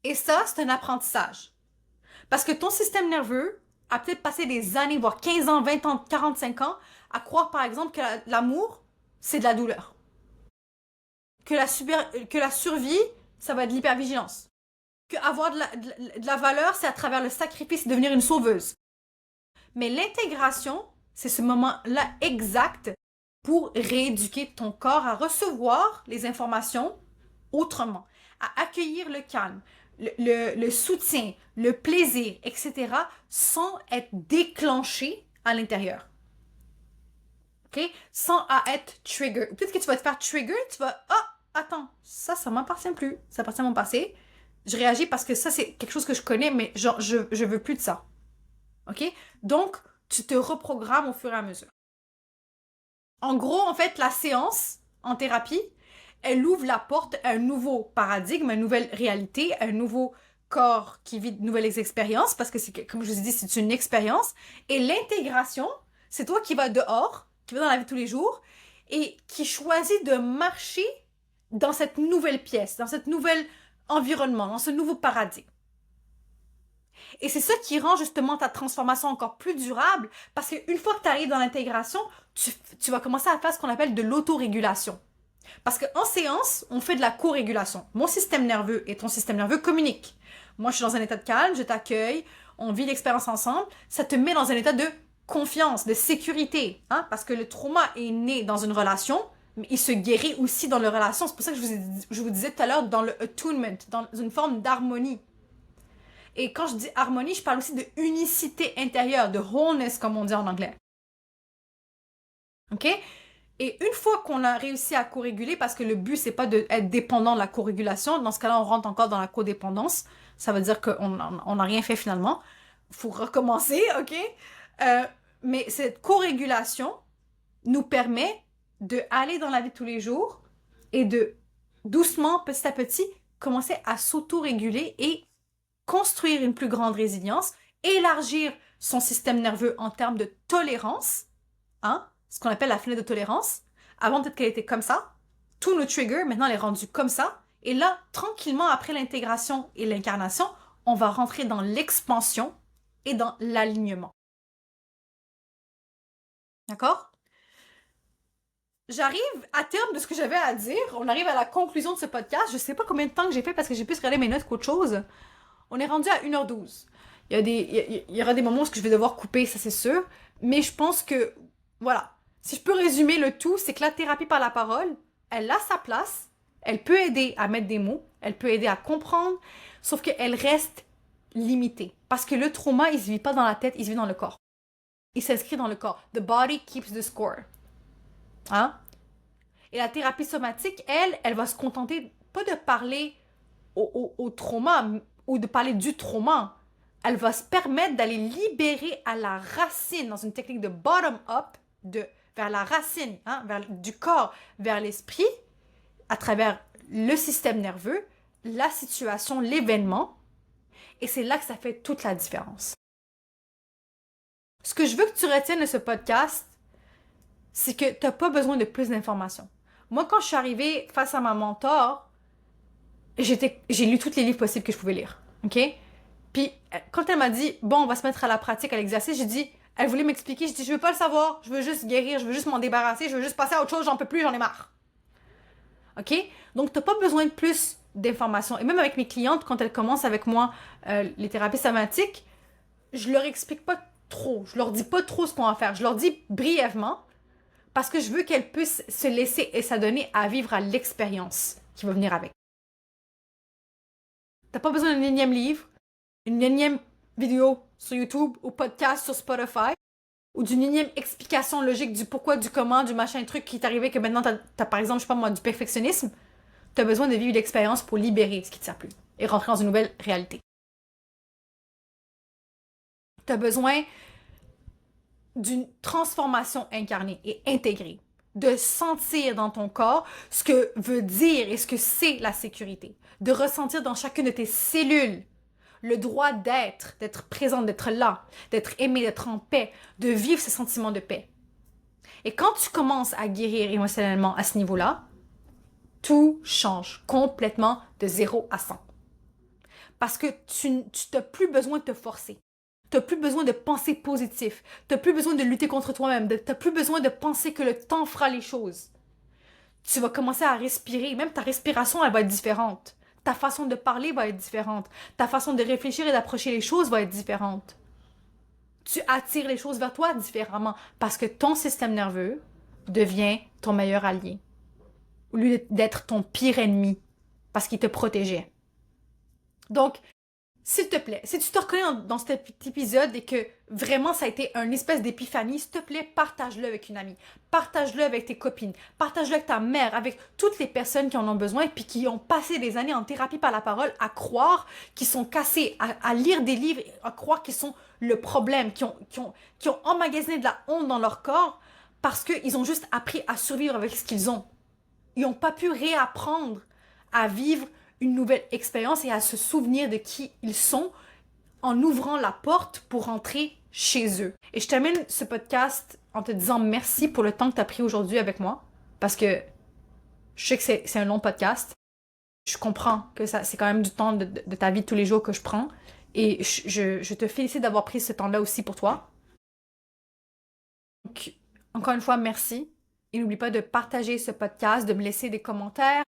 Et ça, c'est un apprentissage. Parce que ton système nerveux a peut-être passé des années, voire 15 ans, 20 ans, 45 ans, à croire, par exemple, que l'amour, c'est de la douleur. Que la survie, ça va être de l'hypervigilance. Que avoir de la valeur, c'est à travers le sacrifice de devenir une sauveuse. Mais l'intégration, c'est ce moment-là exact pour rééduquer ton corps à recevoir les informations autrement, à accueillir le calme, le soutien, le plaisir, etc., sans être déclenché à l'intérieur. OK? Sans être trigger. Peut-être que tu vas te faire trigger, tu vas, ah, attends, ça m'appartient plus. Ça appartient à mon passé. Je réagis parce que ça, c'est quelque chose que je connais, mais genre, je veux plus de ça. OK? Donc, tu te reprogrammes au fur et à mesure. En gros, en fait, la séance en thérapie, elle ouvre la porte à un nouveau paradigme, à une nouvelle réalité, à un nouveau corps qui vit de nouvelles expériences, parce que c'est, comme je vous ai dit, c'est une expérience. Et l'intégration, c'est toi qui vas dehors, qui vas dans la vie de tous les jours, et qui choisit de marcher dans cette nouvelle pièce, dans ce nouvel environnement, dans ce nouveau paradigme. Et c'est ça qui rend justement ta transformation encore plus durable, parce qu'une fois que tu arrives dans l'intégration, tu vas commencer à faire ce qu'on appelle de l'autorégulation. Parce qu'en séance, on fait de la co-régulation. Mon système nerveux et ton système nerveux communiquent. Moi, je suis dans un état de calme, je t'accueille, on vit l'expérience ensemble. Ça te met dans un état de confiance, de sécurité. Hein? Parce que le trauma est né dans une relation, mais il se guérit aussi dans la relation. C'est pour ça que je vous disais tout à l'heure dans le attunement, dans une forme d'harmonie. Et quand je dis harmonie, je parle aussi de unicité intérieure, de wholeness, comme on dit en anglais. OK? Et une fois qu'on a réussi à co-réguler, parce que le but, c'est pas d'être dépendant de la co-régulation, dans ce cas-là, on rentre encore dans la codépendance. Ça veut dire qu'on n'a rien fait finalement. Il faut recommencer, OK? Mais cette co-régulation nous permet d'aller dans la vie de tous les jours et de doucement, petit à petit, commencer à s'auto-réguler et construire une plus grande résilience, élargir son système nerveux en termes de tolérance, hein, ce qu'on appelle la fenêtre de tolérance. Avant, peut-être qu'elle était comme ça. Tous nos triggers, maintenant, elle est rendue comme ça. Et là, tranquillement, après l'intégration et l'incarnation, on va rentrer dans l'expansion et dans l'alignement. D'accord? J'arrive à terme de ce que j'avais à dire. On arrive à la conclusion de ce podcast. Je sais pas combien de temps que j'ai fait parce que j'ai plus regardé mes notes qu'autre chose. On est rendu à 1h12. Il y aura des moments où je vais devoir couper, ça c'est sûr. Mais je pense que, voilà. Si je peux résumer le tout, c'est que la thérapie par la parole, elle a sa place. Elle peut aider à mettre des mots. Elle peut aider à comprendre. Sauf qu'elle reste limitée. Parce que le trauma, il se vit pas dans la tête, il se vit dans le corps. Il s'inscrit dans le corps. The body keeps the score. Hein? Et la thérapie somatique, elle va se contenter pas de parler au trauma ou de parler du trauma. Elle va se permettre d'aller libérer à la racine, dans une technique de bottom-up, vers la racine, hein, du corps vers l'esprit, à travers le système nerveux, la situation, l'événement. Et c'est là que ça fait toute la différence. Ce que je veux que tu retiennes de ce podcast, c'est que tu n'as pas besoin de plus d'informations. Moi, quand je suis arrivée face à ma mentor, j'ai lu tous les livres possibles que je pouvais lire. OK? Puis, quand elle m'a dit, bon, on va se mettre à la pratique, à l'exercice, j'ai dit, elle voulait m'expliquer, je dis, je veux pas le savoir, je veux juste guérir, je veux juste m'en débarrasser, je veux juste passer à autre chose, j'en peux plus, j'en ai marre. OK? Donc, t'as pas besoin de plus d'informations. Et même avec mes clientes, quand elles commencent avec moi les thérapies somatiques, je leur explique pas trop. Je leur dis pas trop ce qu'on va faire. Je leur dis brièvement parce que je veux qu'elles puissent se laisser et s'adonner à vivre à l'expérience qui va venir avec. T'as pas besoin d'un énième livre, une énième vidéo sur YouTube ou podcast sur Spotify ou d'une énième explication logique du pourquoi, du comment, du machin truc qui est arrivé que maintenant t'as par exemple, je sais pas moi, du perfectionnisme. T'as besoin de vivre l'expérience pour libérer ce qui te sert plus et rentrer dans une nouvelle réalité. T'as besoin d'une transformation incarnée et intégrée, de sentir dans ton corps ce que veut dire et ce que c'est la sécurité, de ressentir dans chacune de tes cellules le droit d'être présente, d'être là, d'être aimé, d'être en paix, de vivre ce sentiment de paix. Et quand tu commences à guérir émotionnellement à ce niveau-là, tout change complètement de 0 à 100. Parce que tu n'as plus besoin de te forcer. Tu n'as plus besoin de penser positif. Tu n'as plus besoin de lutter contre toi-même. Tu n'as plus besoin de penser que le temps fera les choses. Tu vas commencer à respirer. Même ta respiration, elle va être différente. Ta façon de parler va être différente. Ta façon de réfléchir et d'approcher les choses va être différente. Tu attires les choses vers toi différemment parce que ton système nerveux devient ton meilleur allié au lieu d'être ton pire ennemi parce qu'il te protégeait. Donc, s'il te plaît, si tu te reconnais dans cet épisode et que vraiment ça a été une espèce d'épiphanie, s'il te plaît, partage-le avec une amie, partage-le avec tes copines, partage-le avec ta mère, avec toutes les personnes qui en ont besoin et puis qui ont passé des années en thérapie par la parole à croire qu'ils sont cassés, à lire des livres, à croire qu'ils sont le problème, qui ont emmagasiné de la honte dans leur corps parce qu'ils ont juste appris à survivre avec ce qu'ils ont. Ils n'ont pas pu réapprendre à vivre une nouvelle expérience et à se souvenir de qui ils sont en ouvrant la porte pour rentrer chez eux. Et je termine ce podcast en te disant merci pour le temps que tu as pris aujourd'hui avec moi parce que je sais que c'est un long podcast. Je comprends que c'est quand même du temps de ta vie de tous les jours que je prends et je te félicite d'avoir pris ce temps-là aussi pour toi. Donc, encore une fois, merci. Et n'oublie pas de partager ce podcast, de me laisser des commentaires,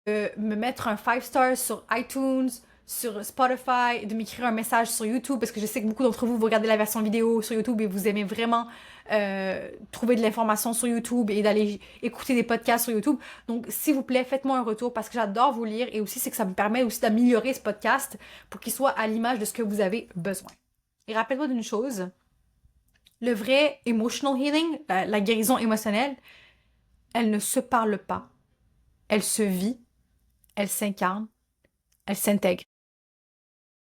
de me mettre un 5 stars sur iTunes, sur Spotify, de m'écrire un message sur YouTube parce que je sais que beaucoup d'entre vous, vous regardez la version vidéo sur YouTube et vous aimez vraiment trouver de l'information sur YouTube et d'aller écouter des podcasts sur YouTube. Donc, s'il vous plaît, faites-moi un retour parce que j'adore vous lire et aussi c'est que ça me permet aussi d'améliorer ce podcast pour qu'il soit à l'image de ce que vous avez besoin. Et rappelle-toi d'une chose, le vrai emotional healing, la guérison émotionnelle, elle ne se parle pas. Elle se vit, elle s'incarne, elle s'intègre.